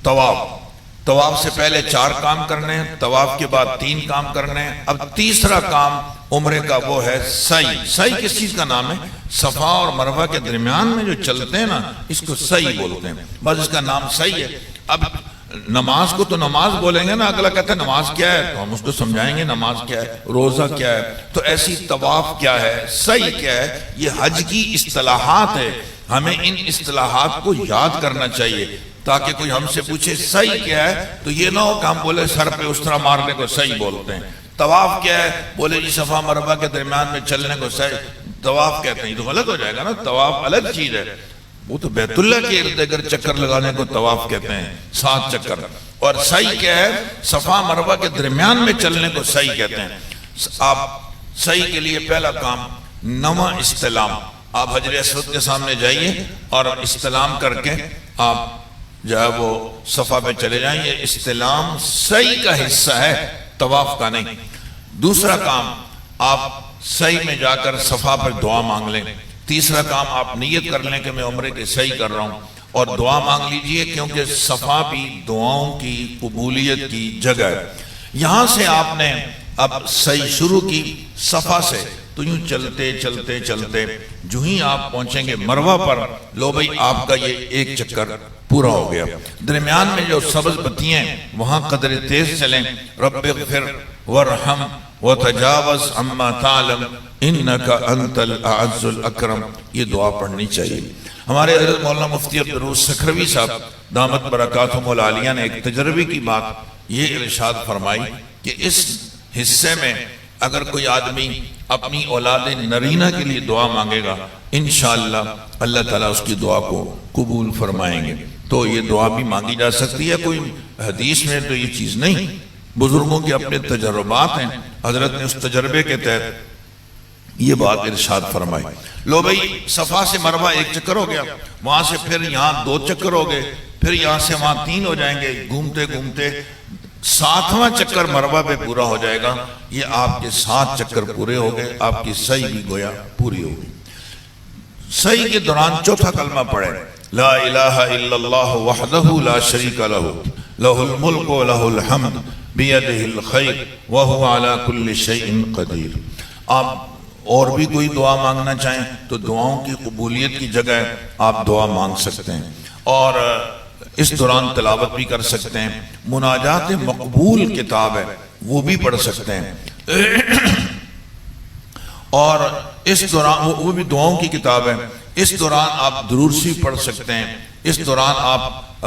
طواف سے پہلے 4 کام کرنے ہیں، طواف کے بعد 3 کام کرنے ہیں، اب تیسرا کام عمرے کا وہ ہے سعی۔ سعی کس چیز کا نام ہے؟ صفا اور مروہ کے درمیان میں جو چلتے ہیں نا اس کو سعی بولتے ہیں، بس اس کا نام سعی ہے۔ اب نماز کو تو نماز بولیں گے نا، اگلا کہتا ہے نماز کیا ہے تو ہم اس کو سمجھائیں گے نماز کیا ہے، روزہ کیا ہے، تو ایسی طواف کیا ہے، سعی کیا ہے، یہ حج کی اصطلاحات ہے، ہمیں ان اصطلاحات کو یاد کرنا چاہیے تاکہ کوئی ہم سے پوچھے سعی کیا ہے تو یہ نہ ہو کہ ہم بولے سر پہ اس طرح مارنے کو سعی بولتے ہیں۔ طواف کیا ہے؟ بولے جی صفا مروہ کے درمیان میں چلنے کو طواف کہتے ہیں، یہ تو غلط ہو جائے گا نا، طواف الگ چیز ہے، وہ تو بیت اللہ کے ارد گرد چکر لگانے کو طواف کہتے ہیں، 7 چکر۔ اور سعی کیا ہے؟ صفا مروہ کے درمیان میں چلنے کو سعی کہتے ہیں۔ آپ سعی کے لیے پہلا کام 9واں استلام، آپ حجر اسود کے سامنے جائیے اور استلام کر کے آپ جو ہے وہ صفا پہ چلے جائیں، یہ استلام سعی کا حصہ ہے، طواف کا نہیں۔ دوسرا کام آپ سعی میں جا کر صفا پر دعا مانگ لیں۔ تیسرا کام آپ نیت کر لیں کہ میں عمرے کے سعی کر رہا ہوں اور دعا مانگ لیجئے، کیونکہ صفا بھی دعاؤں کی قبولیت کی جگہ ہے۔ یہاں سے آپ نے اب سعی شروع کی صفا سے، تو یوں چلتے چلتے چلتے جو ہی آپ پہنچیں گے مروہ پر، لو بھئی آپ کا یہ ایک چکر پورا ہو گیا۔ درمیان میں جو سبز بتیاں وہاں قدر تیز چلیں، رب اغفر ورحم وتجاوز عما تعلم انک انت الاعز الاکرم، یہ دعا پڑھنی چاہیے۔ ہمارے حضرت مولانا مفتی عبدالروف سکھروی صاحب دامت برکاتہم العالیہ نے ایک تجربے کی بات یہ ارشاد فرمائی کہ اس حصے میں اگر کوئی آدمی اپنی اولاد نرینہ کے لیے دعا مانگے گا انشاءاللہ اللہ تعالیٰ اس کی دعا کو قبول فرمائیں گے۔ تو یہ دعا بھی مانگی جا سکتی ہے، کوئی حدیث میں تو یہ چیز نہیں، بزرگوں کے اپنے تجربات ہیں، حضرت نے اس تجربے کے تحت یہ بات ارشاد فرمائی۔ لو بھئی صفا سے مروہ ایک چکر ہو گیا، وہاں سے پھر یہاں 2 چکر ہو گئے، پھر یہاں سے وہاں 3 ہو جائیں گے، گھومتے گھومتے 7واں چکر مروہ پہ پورا ہو جائے گا۔ یہ آپ کے 7 چکر پورے ہو گئے، آپ کی سعی بھی گویا پوری ہو گئی۔ سعی کے دوران چوتھا کلمہ پڑھے، لا الہ الا اللہ وحدہ لا شریک لہ لہ الملک و لہ الحمد بیدہ الخیر وہو علی کل شیء قدیر۔ آپ اور بھی کوئی دعا مانگنا چاہیں تو دعاؤں کی قبولیت کی جگہ آپ دعا مانگ سکتے ہیں، اور اس دوران تلاوت بھی کر سکتے ہیں۔ مناجات مقبول کتاب ہے وہ بھی پڑھ سکتے ہیں، اور اس دوران وہ بھی دعاؤں کی کتاب ہے، اس دوران آپ درود شریف پڑھ سکتے ہیں، اس دوران آپ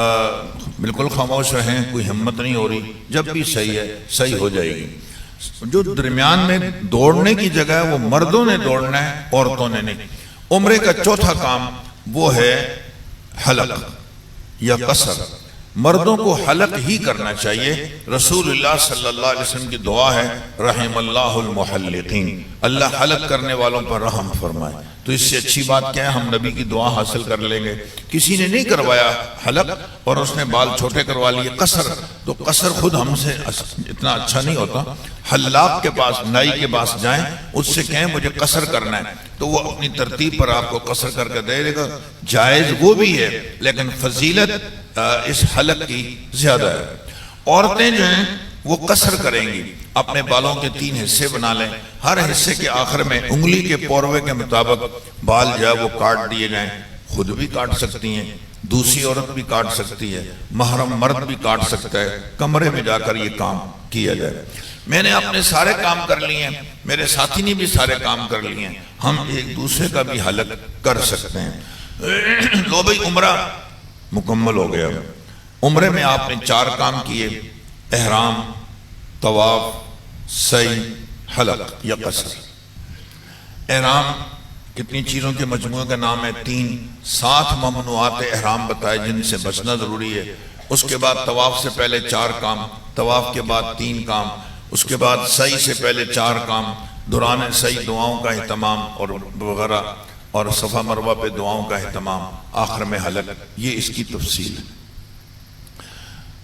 بالکل خاموش رہیں، کوئی ہمت نہیں ہو رہی، جب بھی صحیح ہے صحیح ہو جائے گی۔ جو درمیان میں دوڑنے کی جگہ ہے وہ مردوں نے دوڑنا ہے، عورتوں نے نہیں۔ عمرے کا چوتھا کام وہ ہے حلق یا قصر۔ مردوں کو حلق ہی کرنا چاہیے۔ رسول اللہ صلی اللہ علیہ وسلم کی دعا ہے رحم اللہ المحلقین، اللہ حلق کرنے والوں پر رحم فرمائے۔ تو اس سے اچھی بات کیا ہے، ہم نبی کی دعا حاصل کر لیں گے۔ کسی نے نہیں کروایا حلق اور اس نے بال چھوٹے کروا لیے، قصر، تو قصر خود ہم سے اتنا اچھا نہیں ہوتا۔ حلاق کے پاس، نائی کے پاس جائیں، اس سے کہیں مجھے قصر کرنا ہے، تو وہ اپنی ترتیب پر آپ کو قصر کر کے دے گا۔ جائز وہ بھی ہے لیکن فضیلت اس حلق کی زیادہ ہے۔ عورتیں جو ہیں وہ قصر کریں گی، اپنے بالوں کے 3 حصے بنا لیں، ہر حصے کے آخر میں انگلی کے پوروے کے مطابق بال جو ہے وہ کاٹ دیے جائیں۔ خود بھی کاٹ سکتی ہیں، دوسری عورت بھی کاٹ سکتی ہے، محرم مرد بھی کاٹ سکتا ہے، کمرے میں جا کر یہ کام کیا جائے۔ میں نے اپنے سارے کام کر لیے ہیں، میرے ساتھی نے بھی سارے کام کر لیے ہیں، ہم ایک دوسرے کا بھی حلق کر سکتے ہیں۔ لو بھئی عمرہ مکمل ہو گیا۔ عمرے میں آپ نے 4 کام کیے، احرام، طواف، سعی، حلق یا قصر۔ احرام کتنی چیزوں کے مجموعے کا نام ہے؟ 3 7 ممنوعات احرام بتائے جن سے بچنا ضروری ہے۔ اس کے بعد طواف سے پہلے 4 کام، طواف کے بعد 3 کام، اس کے بعد سعی سے پہلے 4 کام، دوران سعی دعاؤں کا اہتمام اور وغیرہ، اور صفا مروہ پہ دعاؤں کا اہتمام، آخر میں حلق۔ یہ اس کی تفصیل ہے۔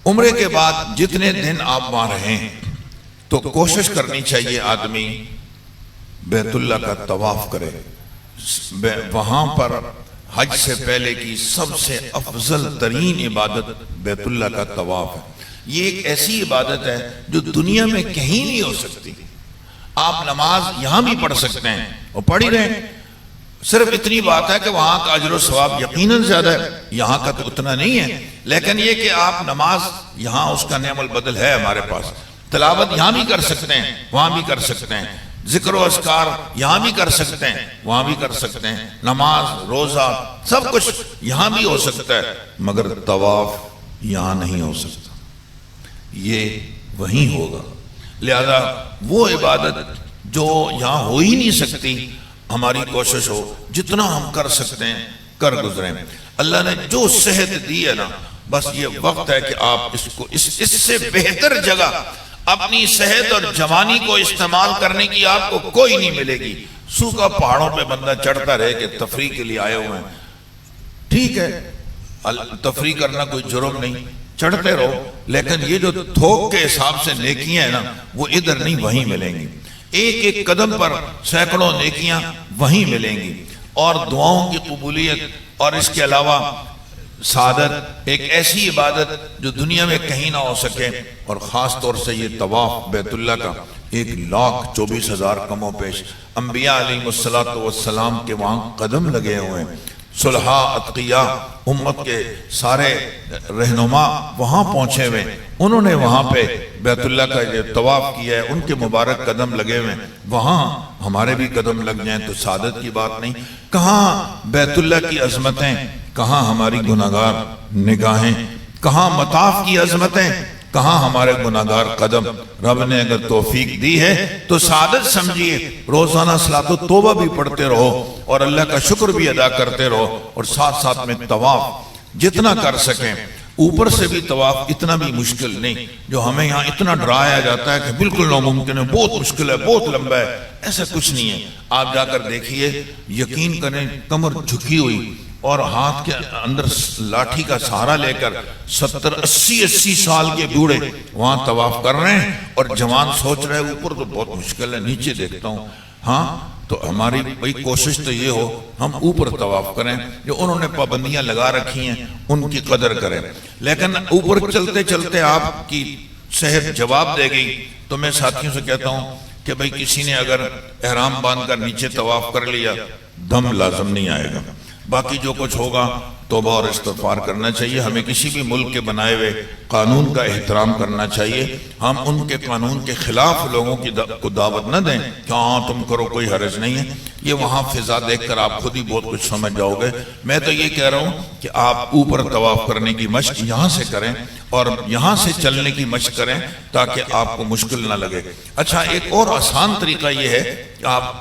عمرے کے بعد جتنے دن آپ وہاں رہیں تو کوشش کرنی چاہیے آدمی بیت اللہ کا طواف کرے۔ وہاں پر حج سے پہلے کی سب سے افضل ترین عبادت بیت اللہ کا طواف ہے۔ یہ ایک ایسی عبادت ہے جو دنیا میں کہیں نہیں ہو سکتی۔ آپ نماز یہاں بھی پڑھ سکتے ہیں اور پڑھ ہی رہے، صرف اتنی بات ہے کہ وہاں کا اجر و ثواب یقیناً زیادہ ہے، یہاں کا تو اتنا نہیں ہے، لیکن یہ کہ آپ نماز یہاں اس کا نعم البدل ہے ہمارے پاس۔ تلاوت یہاں بھی کر سکتے ہیں، وہاں بھی کر سکتے ہیں، ذکر و اذکار یہاں بھی کر سکتے ہیں، وہاں بھی کر سکتے ہیں، نماز، روزہ، سب کچھ یہاں بھی ہو سکتا ہے، مگر طواف یہاں نہیں ہو سکتا، یہ وہیں ہوگا۔ لہذا وہ عبادت جو یہاں ہو ہی نہیں سکتی، ہماری کوشش ہو جتنا ہم کر سکتے ہیں کر گزریں۔ اللہ نے جو صحت دی ہے نا، بس یہ وقت ہے کہ آپ اس سے بہتر جگہ اپنی صحت اور جوانی کو استعمال کرنے کی آپ کو کوئی نہیں ملے گی۔ سوکھا پہاڑوں پہ بندہ چڑھتا رہے کہ تفریح کے لیے آئے ہوئے ہیں، ٹھیک ہے، تفریح کرنا کوئی جرم نہیں، چڑھتے رہو، لیکن یہ جو تھوک کے حساب سے نیکیاں ہیں نا، وہ ادھر نہیں وہیں ملیں گی۔ ایک ایک قدم پر سینکڑوں نیکیاں وہیں ملیں گی، اور دعاؤں کی قبولیت، اور اس کے علاوہ سعادت، ایک ایسی عبادت جو دنیا میں کہیں نہ ہو سکے۔ اور خاص طور سے یہ طواف بیت اللہ کا 1,24,000 کم و پیش انبیاء علیہ السلام کے وہاں قدم لگے ہوئے ہیں، صلحاء، اتقیاء، امت کے سارے رہنما وہاں پہنچے ہوئے، انہوں نے وہاں پہ بیت اللہ کا جو طواف کیا ہے، ان کے مبارک قدم لگے ہوئے، وہاں ہمارے بھی قدم لگ جائیں تو سعادت کی بات نہیں۔ کہاں بیت اللہ کی عظمتیں، کہاں ہماری گناہگار نگاہیں، کہاں مطاف کی عظمتیں، کہاں ہمارے گناہگار قدم۔ رب نے اگر توفیق دی ہے تو سعادت سمجھیے، روزانہ صلاۃ و توبہ بھی پڑھتے رہو اور اللہ کا شکر بھی ادا کرتے رہو، اور ساتھ ساتھ میں طواف جتنا کر سکیں۔ اوپر سے بھی طواف اتنا بھی مشکل نہیں جو ہمیں یہاں اتنا ڈرایا جاتا ہے کہ بالکل ناممکن ہے، بہت مشکل ہے، بہت لمبا ہے، ایسا کچھ نہیں ہے۔ آپ جا کر دیکھیے، یقین کریں، کمر جھکی ہوئی اور ہاتھ کے اندر لاٹھی کا سہارا لے کر 70-80 سال کے بوڑھے وہاں طواف کر رہے ہیں، اور جوان سوچ رہے ہیں اوپر تو بہت مشکل ہے، نیچے دیکھتا ہوں۔ ہاں تو ہماری بھئی کوشش تو یہ ہو ہم اوپر طواف کریں، جو انہوں نے پابندیاں لگا رکھی ہیں ان کی قدر کریں۔ لیکن اوپر چلتے چلتے آپ کی صحت جواب دے گئی تو میں ساتھیوں سے کہتا ہوں کہ بھئی کسی نے اگر احرام باندھ کر نیچے طواف کر لیا، دم لازم نہیں آئے گا، باقی جو کچھ ہوگا توبہ اور استغفار کرنا چاہیے. ہمیں کسی بھی ملک کے بنائے ہوئے قانون کا احترام کرنا چاہیے. ہم ان کے قانون کے خلاف لوگوں کو دعوت نہ دیں کہ ہاں تم کرو کوئی حرج نہیں ہے. یہ وہاں فضا دیکھ کر آپ خود ہی بہت کچھ سمجھ جاؤ گے. میں تو یہ کہہ رہا ہوں کہ آپ اوپر طواف کرنے کی مشق یہاں سے کریں اور یہاں سے چلنے کی مشق کریں تاکہ آپ کو مشکل نہ لگے. اچھا ایک اور آسان طریقہ یہ ہے کہ آپ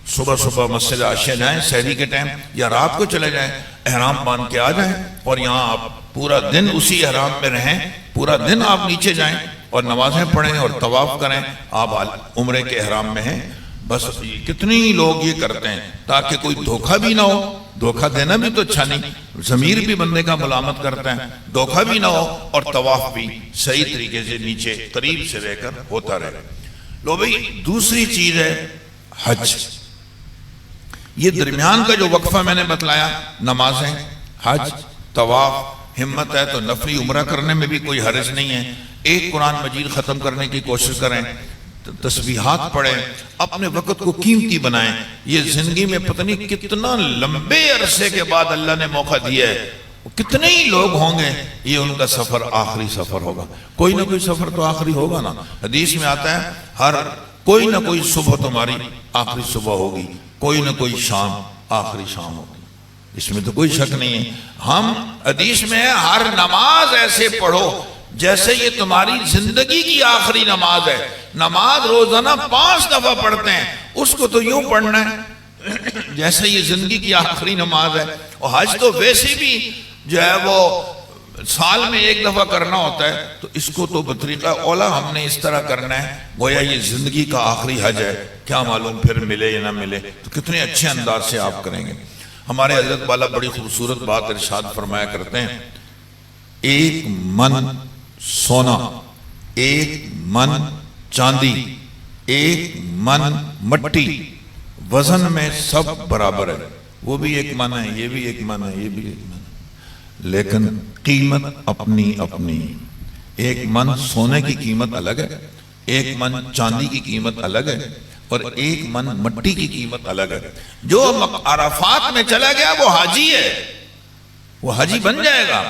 صبح صبح مسجد عائشہ جائیں سحری کے ٹائم یا رات کو چلے جائیں, احرام باندھ کے آ جائیں اور یہاں آپ پورا دن اسی احرام میں رہیں. پورا دن آپ نیچے جائیں اور نمازیں پڑھیں اور طواف کریں. آپ عمرے کے احرام میں ہیں. بس کتنے ہی لوگ یہ کرتے ہیں تاکہ کوئی دھوکہ بھی نہ ہو. دھوکہ دینا بھی تو اچھا نہیں, ضمیر بھی بندے کا ملامت کرتا ہے. دھوکہ بھی نہ ہو اور طواف بھی صحیح طریقے سے نیچے قریب سے رہ کر ہوتا رہے. لو بھئی دوسری چیز ہے حج. یہ درمیان کا جو وقفہ میں نے بتلایا, نمازیں, حج, طواف, ہمت ہے تو نفلی عمرہ کرنے میں بھی کوئی حرج نہیں ہے. ایک قرآن مجید ختم کرنے کی کوشش کریں, تسبیحات پڑھیں, اپنے وقت کو قیمتی بنائیں. یہ زندگی میں پتہ نہیں کتنا لمبے عرصے کے بعد اللہ نے موقع دیا ہے. کتنے ہی لوگ ہوں گے یہ ان کا سفر آخری سفر ہوگا. کوئی نہ کوئی سفر تو آخری ہوگا نا. حدیث میں آتا ہے ہر کوئی نہ کوئی صبح تمہاری آخری صبح ہوگی, کوئی نہ کوئی شام آخری شام ہوگی. اس میں تو کوئی شک نہیں ہے. ہم حدیث میں ہر نماز ایسے پڑھو جیسے یہ تمہاری زندگی کی آخری نماز ہے. نماز روزانہ 5 دفعہ پڑھتے ہیں, اس کو تو یوں پڑھنا ہے جیسے یہ زندگی کی آخری نماز ہے. اور حج تو ویسے بھی جو ہے وہ سال میں 1 دفعہ کرنا ہوتا ہے, تو اس کو تو بطریقہ اولا ہم نے اس طرح کرنا ہے گویا یہ زندگی کا آخری حج ہے. کیا معلوم پھر ملے یا نہ ملے, تو کتنے اچھے انداز سے آپ کریں گے. ہمارے حضرت والا بڑی خوبصورت بات ارشاد فرمایا کرتے ہیں, 1 من سونا, 1 من چاندی, 1 من مٹی, وزن میں سب برابر ہے. وہ بھی 1 من ہے, یہ بھی 1 من ہے, یہ بھی 1 من ہے, لیکن قیمت اپنی اپنی. 1 من سونے کی قیمت الگ ہے, 1 من چاندی کی قیمت الگ ہے, اور 1 من مٹی کی قیمت الگ ہے. جو عرفات میں چلا گیا وہ حاجی ہے, وہ حاجی بن جائے گا,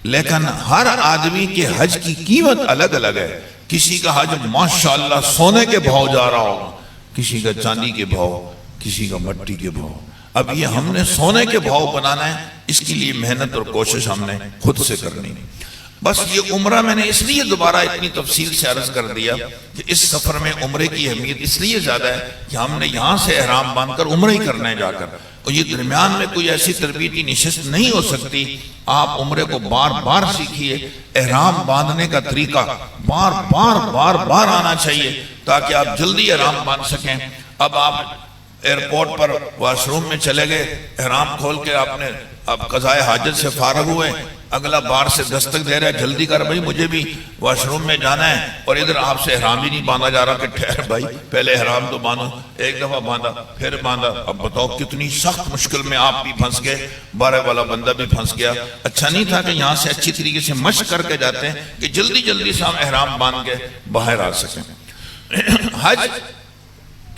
لیکن ہر آدمی کے حج کی قیمت الگ الگ ہے. کسی کا حج ماشاءاللہ سونے کے بھاؤ جا رہا ہوگا, کسی کا چاندی کے بھاؤ, کسی کا مٹی کے بھاؤ. اب یہ ہم نے سونے کے بھاؤ بنانا ہے, اس کے لیے محنت اور کوشش ہم نے خود سے کرنی. بس یہ عمرہ میں نے اس لیے دوبارہ اتنی تفصیل سے عرض کر دیا کہ اس سفر میں عمرے کی اہمیت اس لیے زیادہ ہے کہ ہم نے یہاں سے احرام باندھ کر عمرہ ہی کرنا ہے جا کر, اور یہ درمیان میں کوئی ایسی تربیتی نشست نہیں ہو سکتی. آپ عمرے کو بار بار سیکھیے. احرام باندھنے کا طریقہ بار بار آنا چاہیے تاکہ آپ جلدی احرام باندھ سکیں. اب آپ ایئرپورٹ پر واش روم میں چلے گئے, احرام کھول کے آپ نے اب قضائے حاجت سے فارغ ہوئے, اگلا بار سے دستک دے رہا ہے جلدی کر بھائی مجھے بھی واش روم میں جانا ہے, اور ادھر آپ سے احرام ہی نہیں باندھا جا رہا کہ ٹھہر بھائی پہلے احرام تو باندھو. 1 دفعہ باندھا پھر باندھا. اب بتاؤ کتنی سخت مشکل میں آپ بھی پھنس گئے, بارے والا بندہ بھی پھنس گیا. اچھا نہیں تھا کہ یہاں سے اچھی طریقے سے مشق کر کے جاتے ہیں کہ جلدی جلدی سے ہم احرام باندھ کے باہر آ سکیں. حج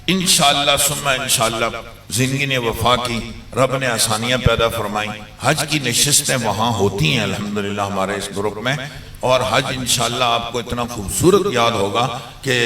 انشاءاللہ ثم انشاءاللہ زندگی نے وفا کی, رب نے آسانیاں پیدا فرمائی. حج کی نشستیں وہاں ہوتی ہیں الحمدللہ ہمارے اس گروپ میں, اور حج انشاءاللہ آپ کو اتنا خوبصورت یاد ہوگا کہ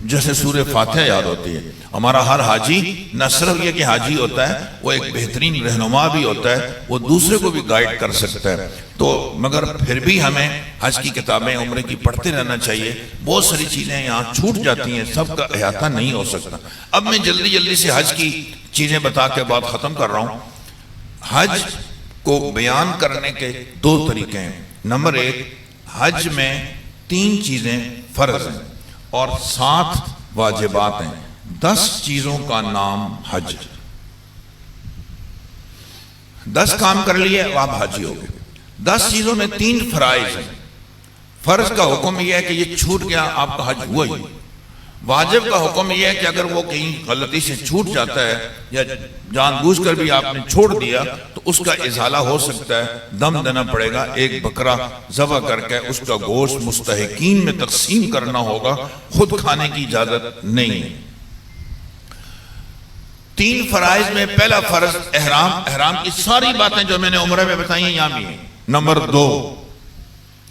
جیسے سورہ فاتحہ یاد ہوتی ہے. ہمارا ہر حاجی نہ صرف یہ کہ حاجی ہوتا ہے, وہ ایک بہترین رہنما بھی ہوتا ہے, وہ دوسرے کو بھی گائیڈ کر سکتا ہے. تو مگر پھر بھی ہمیں حج کی کتابیں عمرے کی پڑھتے رہنا چاہیے. بہت ساری چیزیں یہاں چھوٹ جاتی ہیں, سب کا احاطہ نہیں ہو سکتا. اب میں جلدی جلدی سے حج کی چیزیں بتا کے بات ختم کر رہا ہوں. حج کو بیان کرنے کے 2 طریقے ہیں. نمبر 1, حج میں 3 چیزیں فرض ہیں اور 7 واجبات ہیں. 10 چیزوں کا نام حج. 10 کام کر لیے آپ حاجی ہو گئے. 10 چیزوں میں 3 فرائض ہیں. فرض کا حکم یہ ہے کہ یہ چھوٹ گیا آپ کا حج ہوا ہی. واجب کا حکم یہ ہے کہ اگر وہ کہیں غلطی سے چھوٹ جاتا ہے یا جان بوجھ کر بھی آپ نے چھوڑ دیا تو اس کا ازالہ ہو سکتا ہے, دم دینا پڑے گا, 1 بکرا ذبح کر کے اس کا گوشت مستحقین میں تقسیم کرنا ہوگا, خود کھانے کی اجازت نہیں ہے. 3 فرائض میں پہلا فرض احرام. احرام کی ساری باتیں جو میں نے عمرہ میں بتائی ہیں یہاں بھی ہیں. نمبر 2،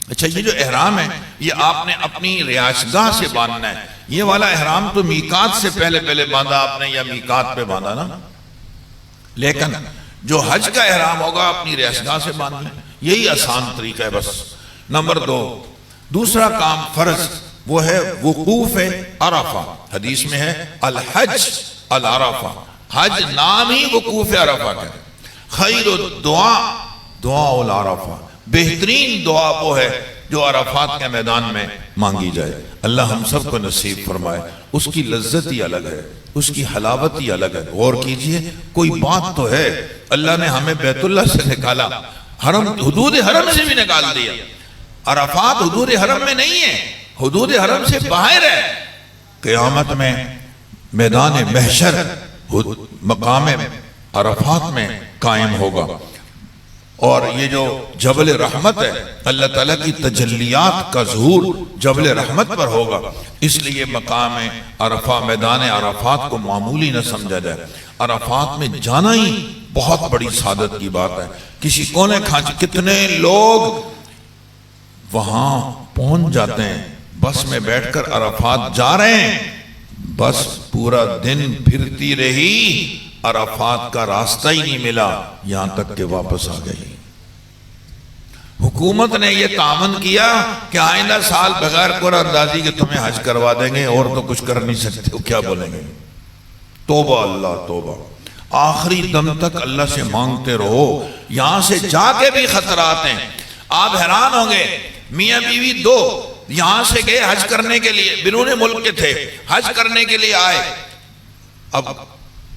اچھا یہ جو احرام ہے یہ آپ نے اپنی رہائش گاہ سے باندھنا ہے. یہ والا احرام تو میقات سے پہلے باندھا آپ نے یا میقات پہ باندھا نا، لیکن جو حج کا احرام ہوگا اپنی رہائش گاہ سے باندھنا ہے. یہی آسان طریقہ ہے بس. نمبر 2، دوسرا کام فرض وہ ہے وقوف عرفہ. حدیث میں ہے الحج العرفہ، حج نام ہی وقوف عرفہ کا. خیر الدعا دعا العرفہ، بہترین دعا وہ ہے جو عرفات کے میدان میں مانگی جائے. اللہ ہم سب کو نصیب فرمائے. اس کی لذت ہی الگ ہے، اس کی حلاوت ہی الگ ہے. غور کیجئے، کوئی بات تو ہے. اللہ نے ہمیں بیت اللہ سے نکالا، حرم حدود حرم سے بھی نکال دیا. عرفات حدود حرم میں نہیں ہے، حدود حرم سے باہر ہے. قیامت میں میدان محشر مقام عرفات میں قائم ہوگا. اور یہ جو جبل رحمت ہے، اللہ تعالیٰ کی تجلیات کا ظہور جبل رحمت پر ہوگا. اس لیے مقام عرفہ، میدان عرفات کو معمولی نہ سمجھا جائے. عرفات میں جانا ہی بہت بڑی سعادت کی بات ہے. کسی کونے کھانچے کتنے لوگ وہاں پہنچ جاتے ہیں، بس میں بیٹھ کر عرفات جا رہے ہیں، بس پورا دن پھرتی رہی، عرفات کا راستہ ہی نہیں ملا، یہاں تک کہ واپس آ گئی. حکومت نے یہ تعاون کیا کہ آئندہ سال بغیر قرعہ اندازی کے تمہیں حج کروا دیں گے، اور تو کچھ کر نہیں سکتے ہو، کیا بولیں گے؟ توبہ اللہ توبہ. آخری دم تک اللہ سے مانگتے رہو. یہاں سے جا کے بھی خطرات ہیں. آپ حیران ہوں گے، میاں بیوی 2 یہاں سے گئے حج کرنے کے لیے، بیرون ملک کے تھے، حج کرنے کے لیے آئے. اب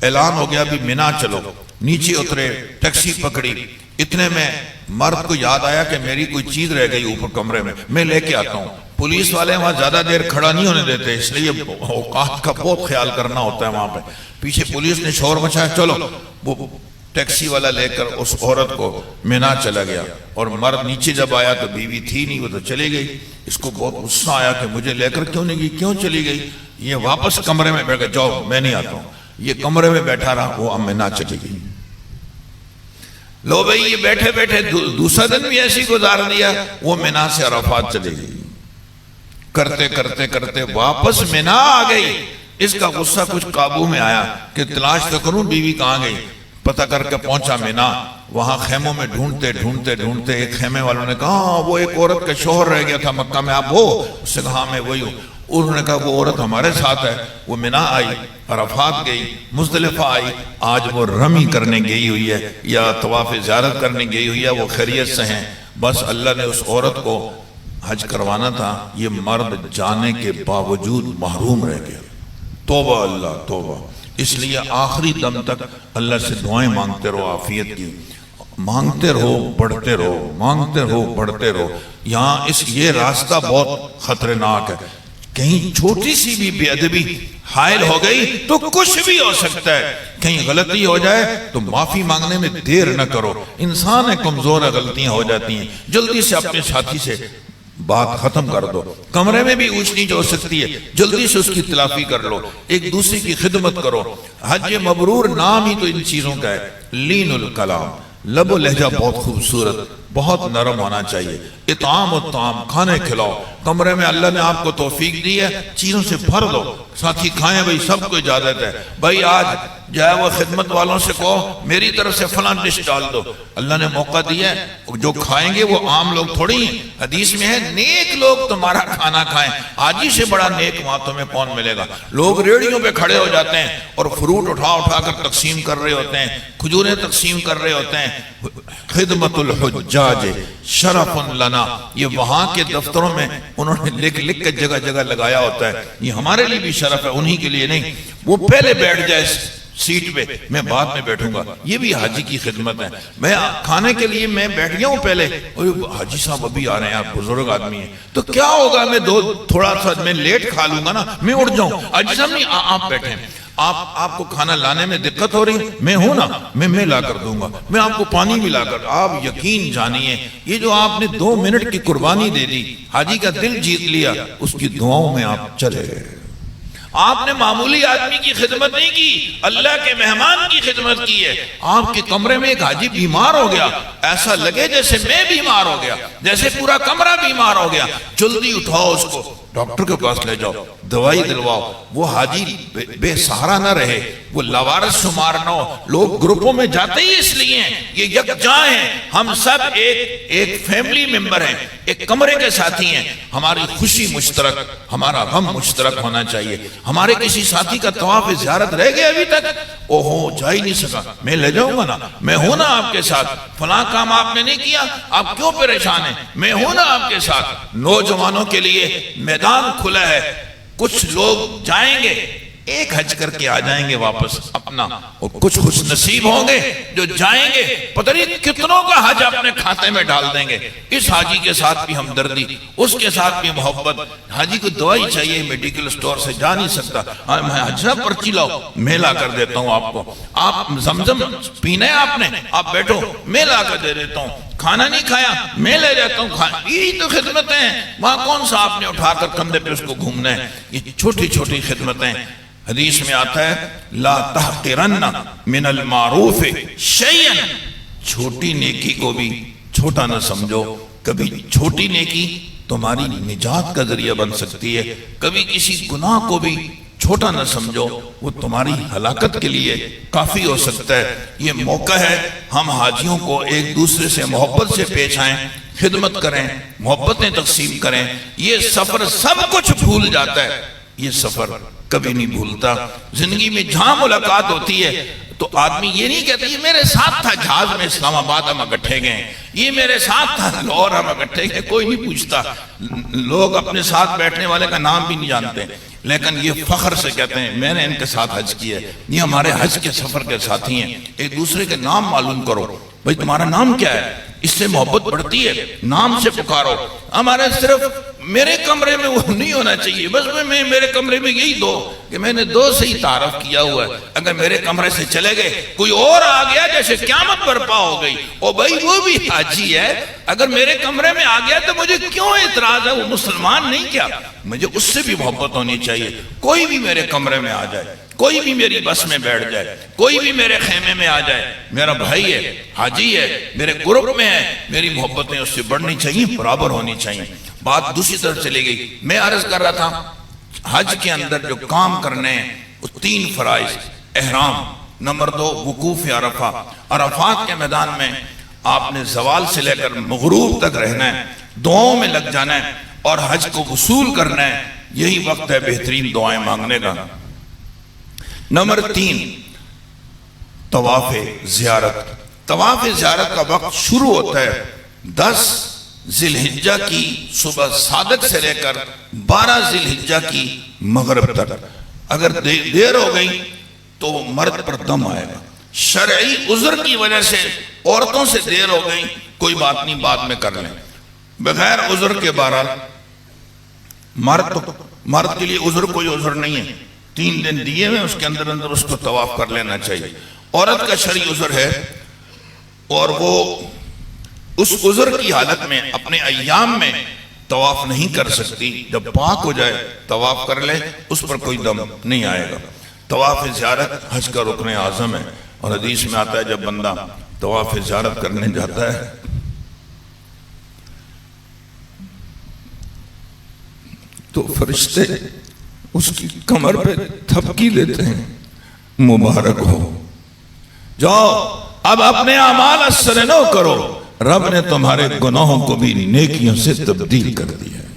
اعلان ہو گیا بھی مینا چلو. نیچے اترے، ٹیکسی پکڑی. اتنے میں مرد کو یاد آیا کہ میری کوئی چیز رہ گئی اوپر کمرے میں لے کے آتا ہوں. پولیس والے وہاں زیادہ دیر کھڑا نہیں ہونے دیتے، اس لیے اوقات کا بہت خیال کرنا ہوتا ہے وہاں پہ. پیچھے پولیس نے شور مچایا، چلو. وہ ٹیکسی والا لے کر اس عورت کو مینا چلا گیا. اور مرد نیچے جب آیا تو بیوی تھی نہیں، وہ تو چلی گئی. اس کو بہت غصہ آیا کہ مجھے لے کر کیوں نہیں گئی، کیوں چلی گئی. یہ واپس کمرے میں بیٹھ گئے، جاؤ میں نہیں آتا ہوں. یہ کمرے میں بیٹھا رہا، وہ مینا چلی گئی. لو بھئی یہ بیٹھے بیٹھے دوسرا دن بھی ایسی گزار دیا، وہ مینا سے عرفات چلی گئی. کرتے کرتے کرتے واپس مینا آ گئی. اس کا غصہ کچھ قابو میں آیا کہ تلاش تو کروں بیوی کہاں گئی. پتہ کر کے پہنچا مینا. وہاں خیموں میں ڈھونڈتے ایک خیمے والوں نے کہا وہ ایک عورت کا شوہر رہ گیا تھا مکہ میں، آپ ہو؟ اس سے کہا میں وہی ہوں. انہوں نے کہا وہ عورت ہمارے ساتھ ہے. وہ مینا آئی، عرفات گئی، مزدلفہ آئی. آج وہ رمی کرنے گئی ہوئی ہے یا طواف زیارت کرنے گئی ہوئی ہے، وہ خیریت سے ہیں. بس اللہ نے اس عورت کو حج کروانا تھا، یہ مرد جانے کے باوجود محروم رہ گیا. توبہ اللہ توبہ. اس لیے آخری دم تک اللہ سے دعائیں مانگتے رہو، عافیت کی مانگتے رہو، بڑھتے رہو، مانگتے رہو، بڑھتے رہو. یہاں یہ راستہ بہت خطرناک ہے. کہیں چھوٹی سی بھی بے ادبی حائل ہو گئی تو کچھ بھی ہو سکتا ہے. کہیں غلطی ہو جائے تو معافی مانگنے میں دیر نہ کرو. انسان ہے، کمزور ہے، غلطیاں ہو جاتی ہیں. جلدی سے اپنے ساتھی سے بات ختم کر دو. کمرے میں بھی اونچ نیچ ہو سکتی ہے، جلدی سے اس کی تلافی کر لو. ایک دوسرے کی خدمت کرو. حج مبرور نام ہی تو ان چیزوں کا ہے. لین الکلام، لب و لہجہ بہت خوبصورت، بہت نرم ہونا چاہیے. اطعام و طعام، کھانے کھلاؤ. کمرے میں اللہ نے آپ کو توفیق دی ہے، چیزوں سے بھر دو. ساتھی کھائیں بھائی، سب کو اجازت ہے. بھائی آج جائے وہ خدمت والوں سے کہو میری طرف سے فلاں ڈش ڈال دو. اللہ نے موقع دیا ہے. جو کھائیں گے وہ عام لوگ تھوڑی ہیں. حدیث میں ہے نیک لوگ تمہارا کھانا کھائیں. آج ہی سے بڑا نیک وہاں تمہیں کون ملے گا. لوگ ریڑیوں پہ کھڑے ہو جاتے ہیں اور فروٹ اٹھا کر تقسیم کر رہے ہوتے ہیں، کھجوریں تقسیم کر رہے ہوتے ہیں. خدمت الحجاج شرف لنا، یہ وہاں کے دفتروں میں انہوں نے لکھ کے جگہ جگہ لگایا ہوتا ہے. یہ ہمارے لیے بھی شرف ہے، انہی کے لیے نہیں. وہ پہلے بیٹھ جائے سیٹ پہ، میں بعد میں بیٹھوں گا. یہ بھی حاجی کی خدمت ہے. میں کھانے کے لیے میں بیٹھ گیا ہوں پہلے، حاجی صاحب ابھی آ رہے ہیں، آپ بزرگ آدمی ہیں، تو کیا ہوگا میں تھوڑا سا میں لیٹ کھا لوں گا نا، میں اٹھ جاؤں. حاجی صاحب نہیں، آپ بیٹھیں. آپ کو کھانا لانے میں دقت ہو رہی، میں ہوں نا، میں لا کر دوں گا. میں آپ کو پانی بھی لا کر. آپ یقین جانیے یہ جو آپ نے 2 منٹ کی قربانی دے دی، حاجی کا دل جیت لیا، اس کی دعاؤں میں آپ چلے گئے. آپ نے معمولی آدمی کی خدمت نہیں کی، اللہ کے مہمان کی خدمت کی ہے۔ آپ کے کمرے میں ایک حاجی بیمار ہو گیا، ایسا لگے جیسے میں بیمار ہو گیا، جیسے پورا کمرہ بیمار ہو گیا، جلدی اٹھاؤ اس کو ڈاکٹر کے پاس لے جاؤ، دوائی دلواؤ۔ وہ حاجی بے سہارا نہ رہے، وہ لاوارث شمار نہ ہو۔ لوگ گروپوں میں جاتے ہی اس لیے ہیں، یہ یکجا ہیں، ہم سب ایک فیملی ممبر ہیں، ایک کمرے کے ساتھی ہیں۔ ہماری خوشی مشترک، ہمارا غم مشترک ہونا چاہیے۔ ہمارے کسی ساتھی کا طواف زیارت رہ گیا ابھی تک، اوہو جا ہی نہیں سکا، میں لے جاؤں گا نا، میں ہوں نا آپ کے ساتھ، فلاں کام آپ نے نہیں کیا، آپ کیوں پریشان ہیں، میں ہوں نا آپ کے ساتھ۔ نوجوانوں کے لیے میدان کھلا ہے، کچھ لوگ جائیں گے، ایک حج کر کے آ جائیں گے واپس اپنا، اور کچھ خوش نصیب ہوں گے جو جائیں گے پتہ نہیں کتنوں کا حج اپنے کھاتے میں ڈال دیں گے۔ اس حاجی کے ساتھ بھی ہمدردی، اس کے ساتھ بھی محبت۔ حاجی کو دوائی چاہیے، میڈیکل سٹور سے جا نہیں سکتا، میں حج پرچی لاؤ، میں لا کر دیتا ہوں آپ کو۔ آپ زمزم پینا ہے آپ نے، آپ بیٹھو، میں لا کر دے دیتا ہوں۔ کھانا نہیں کھایا، میں لے جاتا ہوں کھانا۔ یہی تو خدمتیں ہیں، وہاں کون سا آپ نے اٹھا کر کندھے پہ اس کو گھومنا ہے۔ یہ چھوٹی چھوٹی خدمتیں۔ حدیث میں آتا ہے لا تحقرن من المعروف شیئا، چھوٹی نیکی کو بھی چھوٹا نہ سمجھو۔ کبھی چھوٹی نیکی تمہاری نجات کا ذریعہ بن سکتی ہے، کبھی کسی گناہ کو بھی چھوٹا نہ سمجھو، وہ تمہاری ہلاکت کے لیے کافی ہو سکتا ہے۔ یہ موقع ہے ہم حاجیوں کو ایک دوسرے سے محبت سے پیش آئیں، خدمت کریں، محبتیں تقسیم کریں۔ یہ سفر سب کچھ بھول جاتا ہے، یہ سفر کبھی نہیں بھولتا۔ زندگی میں جہاں ملاقات ہوتی ہے تو آدمی یہ نہیں کہتا یہ میرے ساتھ تھا جہاز میں اسلام آباد ہم اکٹھے گئے، یہ میرے ساتھ تھا لاہور ہم اکٹھے گئے، کوئی نہیں پوچھتا۔ لوگ اپنے ساتھ بیٹھنے والے کا نام بھی نہیں جانتے، لیکن یہ فخر سے کہتے ہیں میں نے ان کے ساتھ حج کیا ہے، یہ ہمارے حج کے سفر کے ساتھی ہیں۔ ایک دوسرے کے نام معلوم کرو، بھائی تمہارا نام کیا ہے، اس سے محبت بڑھتی ہے، نام سے پکارو۔ ہمارے صرف میرے کمرے میں وہ نہیں ہونا چاہیے، بس میں میرے کمرے میں یہی دو کہ میں نے دو سے ہی تعارف کیا ہوا ہے۔ اگر میرے کمرے سے چلے گئے کوئی اور آ گیا جیسے قیامت برپا ہو گئی، او بھائی وہ بھی حاجی ہے، اگر میرے کمرے میں آ گیا تو مجھے کیوں اعتراض ہے، وہ مسلمان نہیں کیا، مجھے اس سے بھی محبت ہونی چاہیے۔ کوئی بھی میرے کمرے میں آ جائے، کوئی بھی میری بس میں بیٹھ جائے، کوئی بھی میرے خیمے میں آ جائے، میرا بھائی ہے، حاجی ہے، میرے گروپ میں ہے، میری محبتیں اس سے بڑھنی چاہیے، برابر ہونی چاہیے۔ بات دوسری طرف چلے گئی، میں عرض کر رہا تھا حج کے اندر جو کام کرنے ہیں وہ 3 فرائض: احرام، نمبر 2 وقوف عرفہ، عرفات کے میدان میں آپ نے زوال سے لے کر مغروب تک رہنا ہے، دعاؤں میں لگ جانا ہے اور حج کو وصول کرنا ہے۔ یہی وقت ہے بہترین دعائیں مانگنے کا۔ نمبر 3 طواف زیارت۔ طواف زیارت کا وقت شروع ہوتا ہے 10 ذی الحجہ کی صبح صادق سے لے کر 12 ذی الحجہ کی مغرب تک۔ اگر دیر ہو گئی تو مرد پر دم آئے گا، شرعی عذر کی وجہ سے عورتوں سے دیر ہو گئی کوئی بات نہیں، بعد میں کر لیں، بغیر عذر کے بہرحال مرد کے لیے عذر کوئی عذر نہیں ہے، 3 دن دیے ہوئے اس کے اندر اس کو طواف کر لینا چاہیے۔ عورت کا شرعی عذر ہے اور وہ اس عذر کی حالت میں اپنے ایام میں طواف نہیں کر سکتی، جب پاک ہو جائے طواف کر لے، اس پر کوئی دم نہیں آئے گا۔ طواف زیارت حج کا رکن اعظم ہے، اور حدیث میں آتا ہے جب بندہ طواف زیارت کرنے جاتا ہے تو فرشتے اس کی کمر پہ تھپکی دیتے ہیں، مبارک ہو، جاؤ اب اپنے اعمال اثر نہ کرو، رب نے تمہارے گناہوں کو بھی نیکیوں سے تبدیل کر دیا ہے۔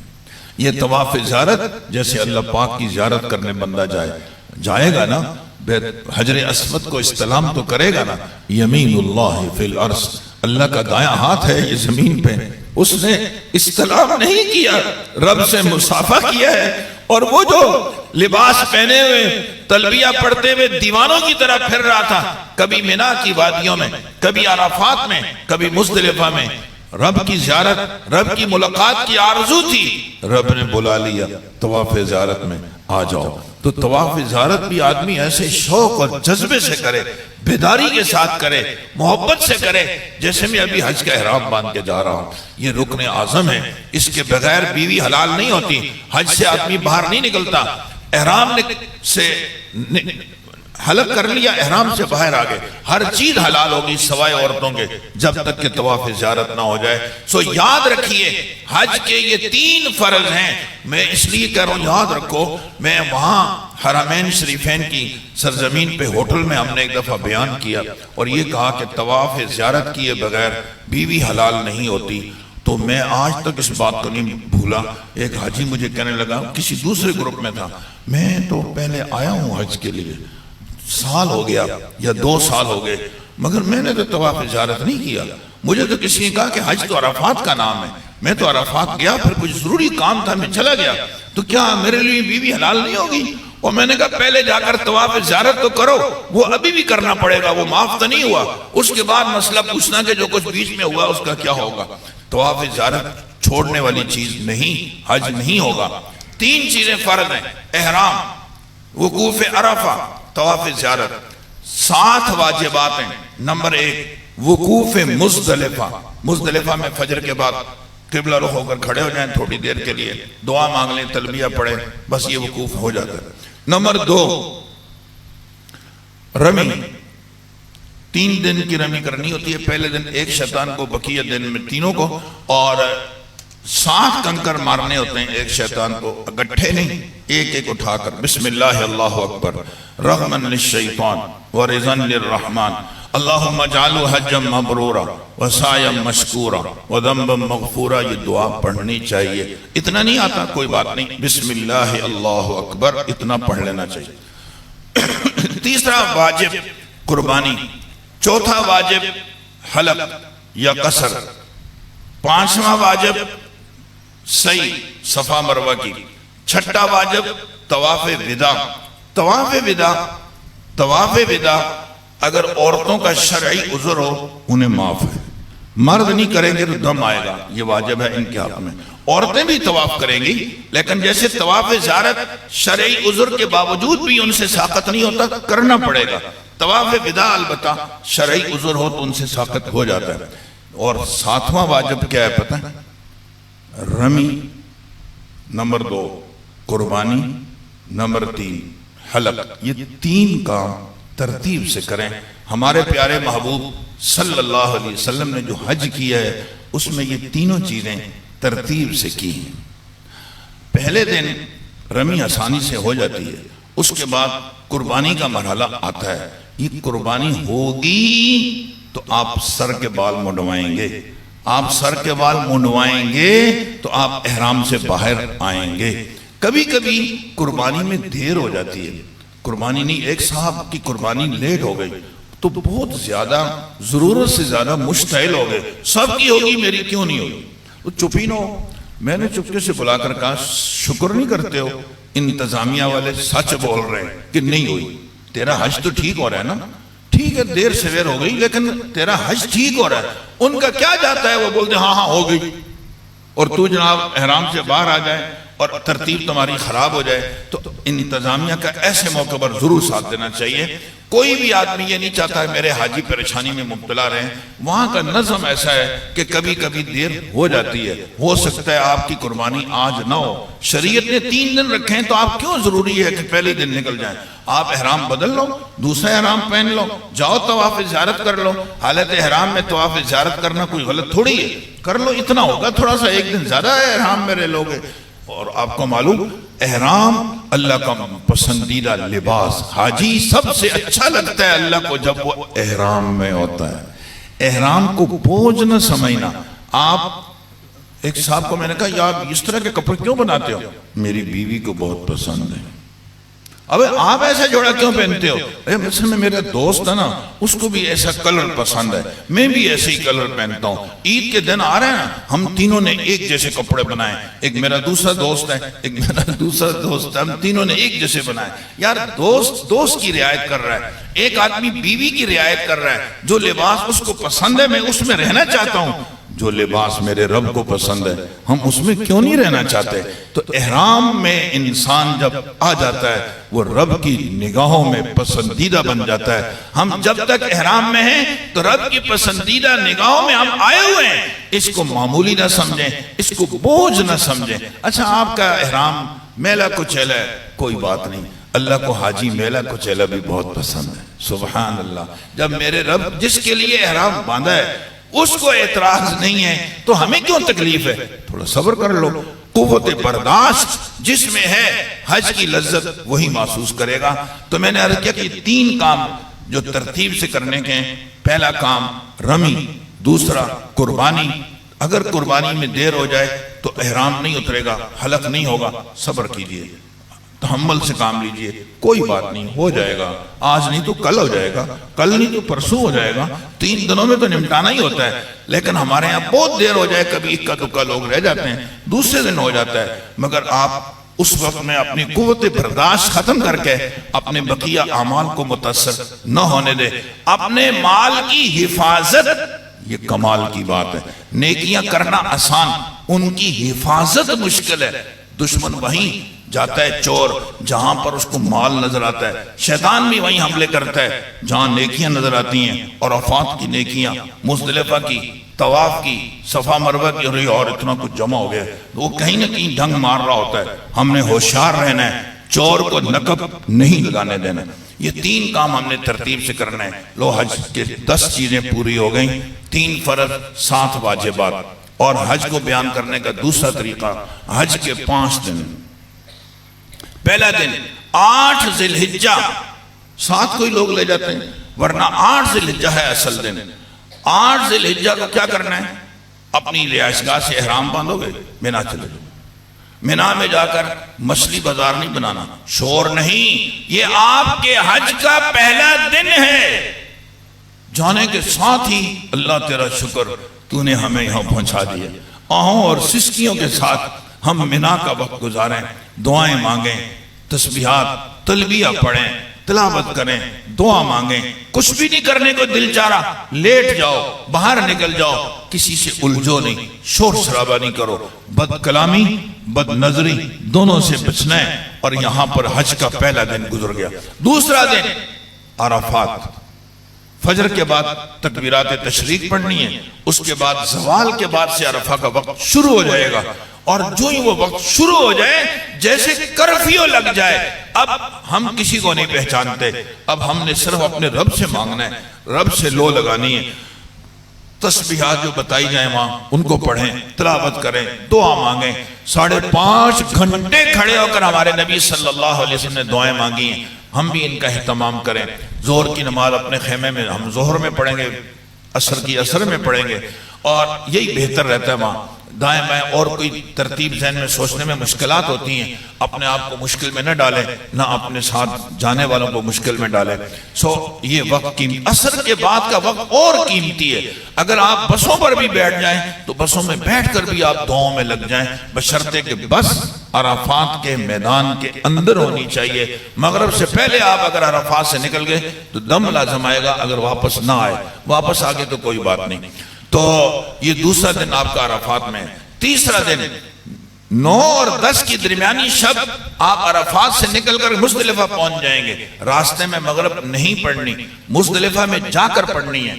یہ طواف زیارت جیسے اللہ پاک کی زیارت کرنے بندہ جائے گا نا، حجر اسود کو استلام تو کرے گا نا، یمین اللہ فی الارض، اللہ کا دایاں ہاتھ ہے یہ زمین پہ، اس نے استلام نہیں کیا، رب سے مصافحہ کیا ہے، اور وہ جو لباس پہنے ہوئے تلبیہ پڑھتے ہوئے دیوانوں کی طرح پھر رہا تھا، کبھی مینا کی وادیوں میں، کبھی عرفات میں، کبھی مزدلفہ میں، رب کی زیارت، رب کی ملاقات کی آرزو تھی، رب نے بلا لیا طواف زیارت میں آ جاؤ۔ تو طواف زیارت بھی آدمی ایسے شوق اور جذبے سے کرے، بیداری کے ساتھ کرے، محبت سے کرے، جیسے میں ابھی حج کا احرام باندھ کے جا رہا ہوں۔ یہ رکن اعظم ہے، اس کے بغیر بیوی حلال نہیں ہوتی، حج سے آدمی باہر نہیں نکلتا۔ احرام سے حلق کر لیا، احرام سے باہر آ گئے، ہر چیز حلال ہوگی سوائے عورتوں کے جب تک کہ طواف زیارت نہ ہو جائے۔ سو یاد رکھیے حج کے یہ 3 فرض ہیں۔ میں اس لیے کہہ رہا ہوں یاد رکھو، میں وہاں حرمین شریفین کی سرزمین پہ ہوٹل میں ہم نے ایک دفعہ بیان کیا اور یہ کہا کہ طواف زیارت کیے بغیر بیوی حلال نہیں ہوتی۔ تو میں آج تک اس بات کو نہیں بھولا۔ ایک حاجی مجھے کہنے لگا، کسی دوسرے گروپ میں تھا، میں تو پہلے آیا ہوں حج کے لیے، سال ہو گیا یا 2 سال ہو گئے، مگر میں نے تو طواف زیارت نہیں کیا۔ مجھے تو کسی نے کہا کہ حج تو عرفات کا نام ہے، میں تو عرفات گیا، پھر کچھ ضروری کام تھا میں چلا گیا، تو کیا میرے لیے بیوی حلال نہیں ہوگی؟ اور میں نے کہا پہلے جا کر طواف زیارت تو کرو، وہ ابھی بھی کرنا پڑے گا، وہ معاف تو نہیں ہوا۔ اس کے بعد مسئلہ پوچھنا کہ جو کچھ بیچ میں ہوا اس کا کیا ہوگا۔ طواف زیارت چھوڑنے والی چیز نہیں، حج نہیں ہوگا۔ 3 چیزیں فرض ہیں، احرام، وقوف عرفہ، طواف زیارت۔ 7 واجبات ہیں۔ نمبر 1 وقوف مزدلفہ۔ مزدلفہ میں فجر کے بعد قبلہ رخ ہو کر کھڑے ہو جائیں تھوڑی دیر کے لیے، دعا مانگ لیں، تلبیہ پڑھیں، بس یہ وقوف ہو جاتا ہے۔ نمبر 2 رمی۔ 3 دن کی رمی کرنی ہوتی ہے، پہلے دن ایک شیطان کو، بقیہ دن میں تینوں کو، اور 7 کنکر مارنے ہوتے ہیں ایک شیطان کو، اکٹھے نہیں، ایک ایک اٹھا کر، بسم اللہ اللہ اکبر، رغمن للشیطان ورزن للرحمن، اللہم اجعلو حجا مبرورا وسعیا مشکورا وذنبا مغفورا۔ یہ دعا پڑھنی چاہیے۔ اتنا نہیں آتا کوئی بات نہیں، بسم اللہ اللہ اکبر اتنا پڑھ لینا چاہیے۔ تیسرا واجب قربانی، چوتھا واجب حلق یا قصر، 5واں واجب سعی صفا مروہ کی، 6واں واجب طواف وداع۔ طواف وداع اگر عورتوں کا شرعی عذر ہو انہیں معاف ہے، مرد نہیں کریں گے تو دم آئے گا، یہ واجب ہے ان کے حق میں۔ عورتیں بھی طواف کریں گی، لیکن جیسے طواف زیارت شرعی عذر کے باوجود بھی ان سے ساقط نہیں ہوتا، کرنا پڑے گا۔ طواف وداع البتہ شرعی عذر ہو تو ان سے ساقط ہو جاتا ہے۔ اور 7واں واجب کیا ہے پتہ ہے؟ رمی، نمبر 2 قربانی، نمبر 3 حلق۔ یہ 3 کام ترتیب سے کریں۔ ہمارے پیارے محبوب صلی اللہ علیہ وسلم نے جو حج کیا ہے اس میں یہ تینوں چیزیں ترتیب سے کی ہیں۔ پہلے دن رمی آسانی سے ہو جاتی ہے، اس کے بعد قربانی کا مرحلہ آتا ہے۔ یہ قربانی ہوگی تو آپ سر کے بال منڈوائیں گے، آپ سر کے بال منڈوائیں گے تو آپ احرام سے باہر آئیں گے۔ کبھی کبھی قربانی میں دیر ہو جاتی ہے، قربانی نہیں، ایک صاحب کی قربانی لیٹ ہو گئی تو بہت زیادہ ضرورت سے زیادہ مشتعل ہو گئے، سب کی ہوگی میری کیوں نہیں ہوگی؟ تو چپی نہ ہو۔ میں نے چپکے سے بلا کر کہا شکر نہیں کرتے ہو، انتظامیہ والے سچ بول رہے ہیں کہ نہیں ہوئی، تیرا حج تو ٹھیک ہو رہا ہے نا، ٹھیک ہے دیر سویر ہو گئی لیکن تیرا حج ٹھیک ہو رہا ہے۔ ان کا کیا جاتا ہے، وہ بولتے ہیں ہاں ہو گئی، اور تو جناب احرام سے باہر آ جائے اور ترتیب تمہاری خراب ہو جائے۔ تو انتظامیہ کا ایسے موقع پر ضرور ساتھ دینا چاہیے۔ کوئی بھی آدمی یہ نہیں چاہتا ہے میرے حاجی پریشانی میں مبتلا رہیں۔ وہاں کا نظم ایسا ہے کہ کبھی کبھی دیر ہو جاتی ہے، ہو سکتا ہے آپ کی قربانی آج نہ ہو۔ شریعت نے 3 دن رکھے ہیں تو آپ کیوں ضروری ہے کہ پہلے دن نکل جائیں؟ آپ احرام بدل لو، دوسرا احرام پہن لو، جاؤ طواف زیارت کر لو۔ حالت احرام میں طواف زیارت کرنا کوئی غلط تھوڑی ہے، کر لو، اتنا ہوگا، تھوڑا سا ایک دن زیادہ ہے احرام میں رہ لوگے۔ اور آپ کو معلوم احرام اللہ کا پسندیدہ لباس، حاجی سب سے اچھا لگتا ہے اللہ کو جب وہ احرام میں ہوتا ہے۔ احرام کو بوجھ نہ سمجھنا۔ آپ ایک صاحب کو میں نے کہا یار اس طرح کے کپڑے کیوں بناتے ہو؟ میری بیوی کو بہت پسند ہے۔ اب آپ ایسا جوڑا کیوں پہنتے ہو؟ مثلا میں میرا دوست ہے نا، اس کو بھی ایسا کلر پسند ہے، میں بھی ایسے ہی کلر پہنتا ہوں۔ عید کے دن آ رہے ہیں، ہم تینوں نے ایک جیسے کپڑے بنائے، ایک میرا دوسرا دوست ہے، ایک میرا دوسرا دوست ہے، ہم تینوں نے ایک جیسے بنائے۔ یار دوست کی رعایت کر رہا ہے، ایک آدمی بیوی کی رعایت کر رہا ہے۔ جو لباس اس کو پسند ہے میں اس میں رہنا چاہتا ہوں، جو لباس میرے رب کو پسند ہے ہم اس میں کیوں نہیں رہنا چاہتے؟ تو احرام میں انسان جب آ جاتا ہے وہ رب کی نگاہوں میں پسندیدہ بن جاتا ہے۔ ہم جب تک احرام میں ہیں تو رب کی پسندیدہ نگاہوں میں ہم آئے ہوئے ہیں، اس کو معمولی نہ سمجھیں، اس کو بوجھ نہ سمجھیں۔ اچھا آپ کا احرام میلا کچیلا ہے کوئی بات نہیں، اللہ کو حاجی میلا کچیلا بھی بہت پسند ہے، سبحان اللہ۔ جب میرے رب جس کے لیے احرام باندھا ہے اس کو اعتراض نہیں ہے تو ہمیں کیوں تکلیف ہے؟ تھوڑا صبر کر لو۔ قوت برداشت جس میں ہے حج کی لذت وہی محسوس کرے گا۔ تو میں نے عرض کیا کہ 3 کام جو ترتیب سے کرنے کے ہیں، پہلا کام رمی، دوسرا قربانی، اگر قربانی میں دیر ہو جائے تو احرام نہیں اترے گا، حلق نہیں ہوگا، صبر کیجئے، تحمل سے کام لیجئے، کوئی بات نہیں، ہو جائے گا، آج نہیں تو کل ہو جائے گا، کل نہیں تو پرسوں ہو جائے گا، 3 دنوں میں تو نمٹانا ہی ہوتا ہے۔ لیکن ہمارے ہاں بہت دیر ہو جائے، کبھی اکا دکا لوگ رہ جاتے ہیں، دوسرے دن ہو جاتا ہے، مگر آپ اس وقت میں اپنی قوت برداشت ختم کر کے اپنے بقیہ اعمال کو متاثر نہ ہونے دے، اپنے مال کی حفاظت، یہ کمال کی بات ہے۔ نیکیاں کرنا آسان، ان کی حفاظت مشکل ہے۔ دشمن وہیں جاتا ہے چور جہاں پر اس کو مال نظر آتا ہے، شیطان بھی وہیں حملے کرتا ہے جہاں نیکیاں نظر آتی ہیں، اور عرفات کی نیکیاں، مزدلفہ کی، طواف کی، صفا مروہ کی، اور اتنا کچھ جمع ہو گیا، وہ کہیں نہ کہیں ڈھنگ مار رہا ہوتا ہے۔ ہم نے ہوشیار رہنا ہے، چور کو نقب نہیں لگانے دینا۔ یہ 3 کام ہم نے ترتیب سے کرنا ہے۔ لو حج کے 10 چیزیں پوری ہو گئیں، 3 فرض، 7 واجبات۔ اور حج کو بیان کرنے کا دوسرا طریقہ، حج کے 5 دن۔ پہلا دن 8 ذی الحجہ، 7 کوئی لوگ لے جاتے ہیں، ورنہ 8 ذی الحجہ ہے اصل دن۔ 8 ذی الحجہ کو کیا کرنا ہے؟ اپنی رہائش گاہ سے احرام باندھو گے، مینا چلے جاؤ۔ مینا میں جا کر مچھلی بازار نہیں بنانا، شور نہیں، یہ آپ کے حج کا پہلا دن ہے۔ جانے کے ساتھ ہی اللہ تیرا شکر تو نے ہمیں یہاں پہنچا دیا، آہوں اور سسکیوں کے ساتھ ہم مینا کا وقت گزاریں، دعائیں مانگیں، تسبیحات، تلبیہ پڑھیں، تلاوت کریں، دعا مانگیں، کچھ بھی نہیں کرنے کو دل چاہ رہا، لیٹ جاؤ، باہر نکل جاؤ، کسی سے الجھو نہیں، شور شرابہ نہیں کرو، بد کلامی، بد نظری دونوں سے بچنا ہے۔ اور یہاں پر حج کا پہلا دن گزر گیا۔ دوسرا دن عرفات، فجر کے بعد تکبیرات تشریق پڑھنی ہے، اس کے بعد زوال کے بعد سے عرفہ کا وقت شروع ہو جائے گا، اور جو ہی وہ وقت شروع ہو جائے جیسے کرفیو لگ جائے، اب ہم کسی کو نہیں پہچانتے، اب ہم نے صرف اپنے رب سے مانگنا ہے، رب سے لو لگانی ہے۔ تسبیحات جو بتائی جائیں وہاں ان کو پڑھیں، تلاوت کریں، دعا مانگیں۔ 5.5 گھنٹے کھڑے ہو کر ہمارے نبی صلی اللہ علیہ وسلم نے دعائیں مانگی ہیں، ہم بھی ان کا اہتمام کریں۔ ظہر کی نماز اپنے خیمے میں ہم ظہر میں پڑھیں گے، عصر کی عصر میں پڑھیں گے، اور یہی بہتر رہتا ہے۔ وہاں دائیں بائیں اور کوئی ترتیب ذہن میں سوچنے میں مشکلات ہوتی ہیں، اپنے آپ کو مشکل میں نہ ڈالیں، نہ اپنے ساتھ جانے والوں کو مشکل میں ڈالیں۔ یہ وقت قیمتی، عصر کے بعد کا وقت اور قیمتی ہے۔ اگر آپ بسوں پر بھی بیٹھ جائیں تو بسوں میں بیٹھ کر بھی آپ دعاؤں میں لگ جائیں، بشرطے کہ بس عرفات کے میدان کے اندر ہونی چاہیے۔ مغرب سے پہلے آپ اگر عرفات سے نکل گئے تو دم لازم آئے گا، اگر واپس نہ آئے، واپس آگے تو کوئی بات نہیں۔ تو یہ دوسرا دن آپ کا عرفات میں ہے۔ تیسرا دن 9 اور 10 کی درمیانی شب آپ عرفات سے نکل کر مزدلفہ پہنچ جائیں گے۔ راستے میں مغرب نہیں پڑھنی، مزدلفہ میں جا کر پڑھنی ہے۔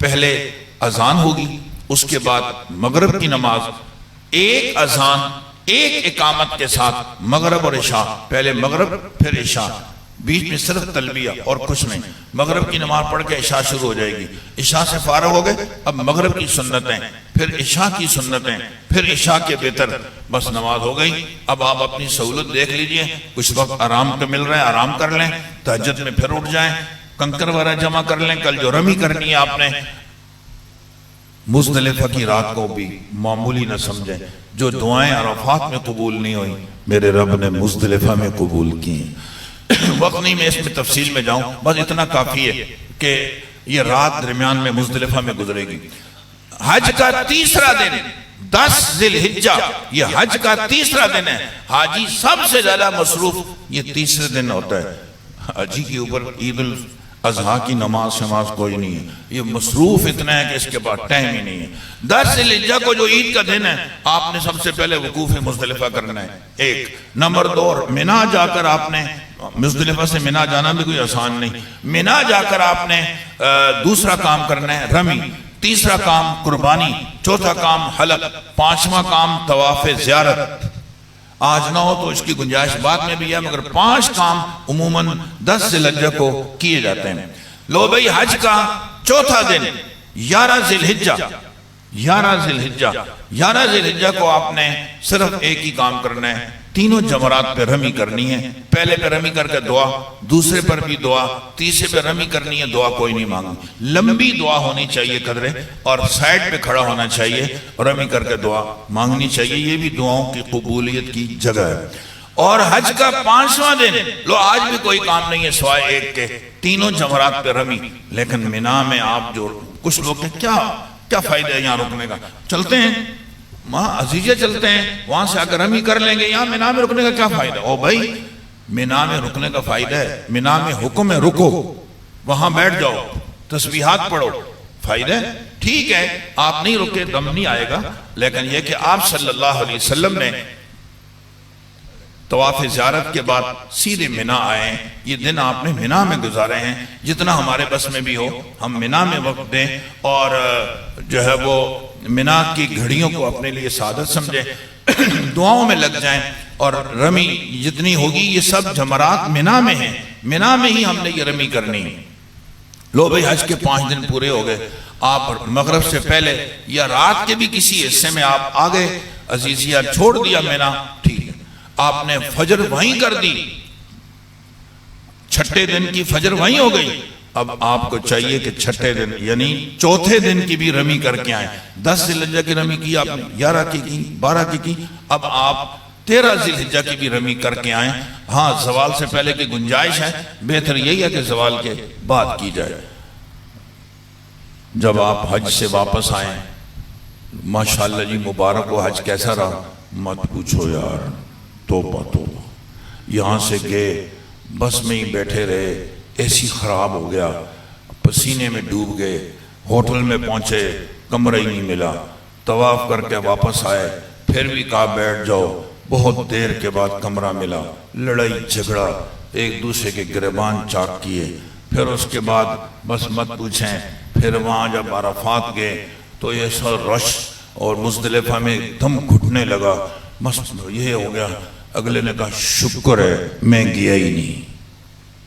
پہلے اذان ہوگی، اس کے بعد مغرب کی نماز، ایک اذان ایک اقامت کے ساتھ مغرب اور عشاء، پہلے مغرب پھر عشاء، بیچ میں صرف تلبیہ اور کچھ نہیں۔ مغرب کی نماز پڑھ کے عشاء شروع ہو جائے گی، عشاء سے فارغ ہو گئے، اب مغرب کی سنتیں، پھر عشاء کی سنتیں، پھر عشاء کے بہتر، بس نماز ہو گئی۔ اب آپ اپنی سہولت دیکھ لیجئے، کچھ وقت آرام کا مل رہا ہے آرام کر لیں، تہجد میں پھر اٹھ جائیں، کنکر وغیرہ جمع کر لیں، کل جو رمی کرنی ہے آپ نے۔ مزدلفہ کی رات کو بھی معمولی نہ سمجھیں، جو دعائیں عرفات میں قبول نہیں ہوئی میرے رب نے مزدلفہ میں قبول کی۔ وقت نہیں میں اس میں تفصیل میں جاؤں، بس اتنا کافی ہے کہ یہ رات درمیان میں مزدلفہ میں گزرے گی۔ حج کا تیسرا دن 10 ذی الحجہ، یہ حج کا تیسرا دن ہے۔ حاجی سب سے زیادہ مصروف یہ تیسرے دن ہوتا ہے۔ حاجی کے اوپر عید الاضحیٰ کی نماز شماز کوئی نہیں ہے، یہ مصروف اتنا ہے کہ اس کے بعد ٹائم ہی نہیں ہے۔ 10 ذی الحجہ کو جو عید کا دن ہے، آپ نے سب سے پہلے وقوف مزدلفہ کرنا ہے، ایک۔ نمبر 2، مینا جا کر آپ نے، مزدلفہ سے مینا جانا بھی کوئی آسان نہیں، مینا جا کر آپ نے دوسرا کام کرنا ہے رمی، تیسرا کام قربانی، چوتھا کام حلق، پانچواں کام طواف زیارت۔ آج نہ ہو تو اس کی گنجائش بعد میں بھی ہے، مگر 5 کام عموماً 10 ذی الحجہ کو کیے جاتے ہیں۔ لو بھئی حج کا چوتھا دن 11 ذی الحجہ 11 ذی الحجہ کو آپ نے صرف ایک ہی کام کرنا ہے، تینوں جمرات پہ رمی کرنی ہے۔ پہلے پہ رمی کر کے دعا، دوسرے پر بھی دعا، تیسرے پہ رمی کرنی ہے، دعا کوئی نہیں مانگی، لمبی دعا ہونی چاہیے قدرے، اور سائڈ پہ کھڑا ہونا چاہیے، رمی کر کے دعا مانگنی چاہیے۔ یہ بھی دعاؤں کی قبولیت کی جگہ ہے۔ اور حج کا 5واں دن، لو آج بھی کوئی کام نہیں ہے سوائے ایک کے، تینوں جمرات پہ رمی۔ لیکن مینا میں آپ جو کچھ لوگ کیا فائدہ ہے یہاں رکنے کا، چلتے ہیں وہاں عزیزیہ چلتے ہیں، وہاں سے اگر رمی کر لیں گے، یہاں مینا میں رکنے کا کیا فائدہ؟ او بھائی مینا میں رکنے کا فائدہ ہے، مینا میں حکم ہے رکو، وہاں بیٹھ جاؤ، تسبیحات پڑھو، فائدہ ہے۔ ٹھیک ہے آپ نہیں رکے دم نہیں آئے گا، لیکن یہ کہ آپ صلی اللہ علیہ وسلم نے طواف زیارت کے بعد سیدھے مینا آئے ہیں، یہ دن آپ نے مینا میں گزارے ہیں۔ جتنا ہمارے بس میں بھی ہو ہم مینا میں وقت دیں، اور جو ہے وہ مینا کی گھڑیوں کو اپنے لیے سعادت سمجھیں، دعاؤں میں لگ جائیں، اور رمی جتنی ہوگی یہ سب جمرات مینا میں ہیں، مینا میں ہی ہم نے یہ رمی کرنی ہے۔ لو بھئی حج کے 5 دن پورے ہو گئے، آپ مغرب سے پہلے یا رات کے بھی کسی حصے میں آپ آگئے، عزیزیہ چھوڑ دیا مینا، ٹھیک ہے، آپ نے فجر وہیں کر دی، چھٹے دن کی فجر وہیں ہو گئی۔ اب آپ کو چاہیے کہ چھٹے دن یعنی چوتھے دن کی بھی رمی کر کے آئیں۔ 10 ذی الحجہ کی رمی کی آپ نے، 11 کی کی، 12 کی کی، اب آپ 13 ذی الحجہ کی بھی رمی کر کے آئیں۔ ہاں زوال سے پہلے کی گنجائش ہے، بہتر یہی ہے کہ زوال کے بعد کی جائے۔ جب آپ حج سے واپس آئیں، ماشاءاللہ جی مبارک ہو، حج کیسا رہا؟ مت پوچھو یار، توبہ توبہ، یہاں سے گئے بس میں ہی بیٹھے رہے، ایسی خراب ہو گیا، پسینے میں ڈوب گئے، ہوٹل میں پہنچے کمرہ ہی نہیں ملا، طواف کر کے واپس آئے، پھر بھی کہا بیٹھ جاؤ، بہت دیر کے بعد کمرہ ملا، لڑائی جھگڑا، ایک دوسرے کے گریبان چاک کیے، پھر اس کے بعد بس مت پوچھیں، پھر وہاں جب عرفات گئے تو یہ سب رش اور مزدلفہ میں دم گھٹنے لگا، بس یہ ہو گیا۔ اگلے نے کہا شکر ہے میں گیا ہی نہیں۔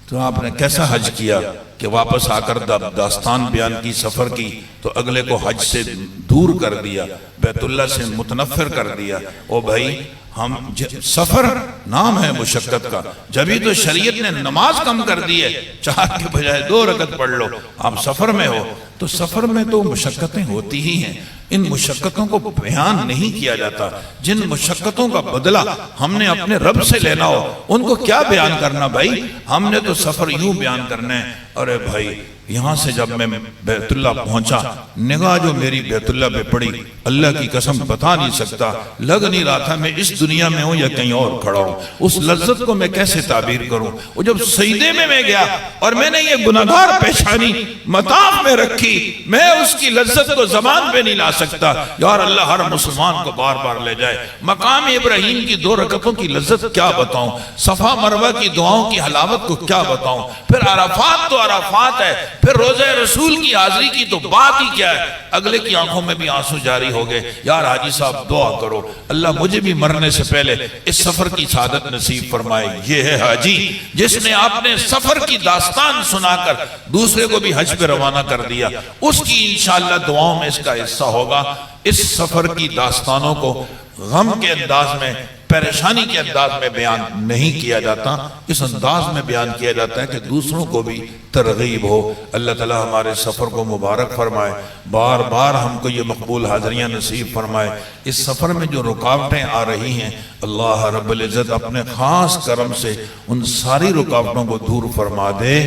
تو آپ نے کیسا حج کیا کہ واپس آ کر داستان بیان کی سفر کی، تو اگلے کو حج سے دور کر دیا، بیت اللہ سے متنفر کر دیا۔ او بھائی ہم سفر نام ہے مشقت کا، جبھی تو شریعت نے نماز کم کر دی ہے، 4 کے بجائے 2 رکعت پڑھ لو۔ آپ سفر میں ہو تو سفر میں تو مشقتیں ہوتی ہی ہیں، ان مشقتوں کو بیان نہیں کیا جاتا۔ جن مشقتوں کا بدلہ ہم نے اپنے رب سے لینا ہو ان کو کیا بیان کرنا بھائی، ہم نے تو سفر یوں بیان کرنا ہے۔ ارے بھائی یہاں سے جب میں بیت اللہ پہنچا، نگاہ جو میری بیت اللہ پہ پڑی، اللہ کی قسم بتا نہیں سکتا، لگ نہیں رہا تھا میں اس دنیا میں ہوں یا کہیں اور کھڑا ہوں۔ اس لذت کو میں کیسے تعبیر کروں؟ وہ جب سجدے میں گیا اور میں نے یہ گناہگار پیشانی مطاف میں رکھی، میں اس کی لذت کو زبان پہ نہیں لا سکتا۔ یار اللہ ہر مسلمان کو بار بار لے جائے۔ مقام ابراہیم کی 2 رکعتوں کی لذت کیا بتاؤں، صفا مروہ کی دعاؤں کی حلاوت کو کیا بتاؤں، پھر عرفات تو عرفات ہے، پھر روزہ رسول کی حاضری کی تو بات ہی کیا ہے۔ اگلے کی آنکھوں میں بھی آنسو جاری ہو گئے، یار حاجی صاحب دعا کرو اللہ مجھے بھی مرنے سے پہلے اس سفر کی سعادت نصیب فرمائے۔ یہ ہے حاجی جس نے آپ نے سفر کی داستان سنا کر دوسرے کو بھی حج پہ روانہ کر دیا، اس کی انشاءاللہ دعاؤں میں اس کا حصہ ہوگا۔ اس سفر کی داستانوں کو غم کے انداز میں، پریشانی کے انداز میں بیان نہیں کیا جاتا، اس انداز میں بیان کیا جاتا ہے کہ دوسروں کو بھی ترغیب ہو۔ اللہ تعالی ہمارے سفر کو مبارک فرمائے، بار بار ہم کو یہ مقبول حاضریاں نصیب فرمائے۔ اس سفر میں جو رکاوٹیں آ رہی ہیں، اللہ رب العزت اپنے خاص کرم سے ان ساری رکاوٹوں کو دور فرما دے۔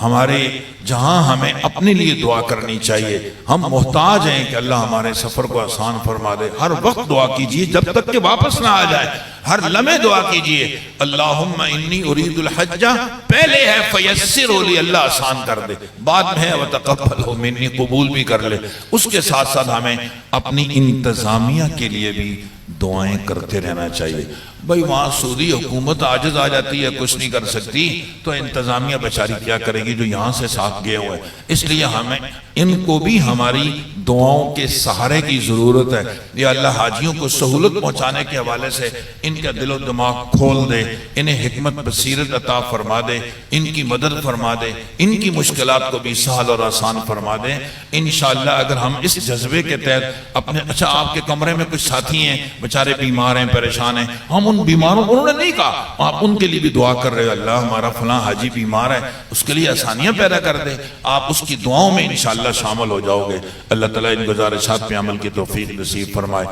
ہمارے جہاں ہمیں اپنے لیے دعا کرنی چاہیے، ہم محتاج ہیں کہ اللہ ہمارے سفر کو آسان فرما دے۔ ہر وقت دعا کیجئے جب تک کہ واپس نہ آ جائے، ہر لمحے دعا کیجئے اللہم انی ارید الحج، پہلے ہے فیسر لی، اللہ آسان کر دے، بعد میں ہے وتقبل منی، قبول بھی کر لے۔ اس کے ساتھ ساتھ ہمیں اپنی انتظامیہ کے لیے بھی دعائیں کرتے رہنا چاہیے۔ بھئی وہاں سعودی حکومت عاجز آ جاتی ہے، کچھ نہیں کر سکتی، تو انتظامیہ بیچاری کیا کرے گی جو یہاں سے ساتھ گئے ہوئے. اس لیے ہمیں ان کو بھی ہماری دعاؤں کے سہارے کی ضرورت ہے. یا اللہ حاجیوں کو سہولت پہنچانے کے حوالے سے ان کا دل و دماغ کھول دے، انہیں حکمت بصیرت عطا فرما دے، ان کی مدد فرما دے، ان کی مشکلات کو بھی سہل اور آسان فرما دے. انشاءاللہ اگر ہم اس جذبے کے تحت اپنے اچھا آپ کے کمرے میں کچھ ساتھی ہیں بیچارے بیمار ہیں، پریشان ہیں، ہم ان بیماروں کو، انہوں نے نہیں کہا، آپ ان کے لیے بھی دعا کر رہے ہیں اللہ ہمارا فلاں حاجی بیمار ہے، اس کے لیے آسانیاں پیدا کر دے، آپ اس کی دعاؤں میں انشاءاللہ شامل ہو جاؤ گے. اللہ تعالیٰ ان گزارشات پہ عمل کی توفیق نصیب فرمائے.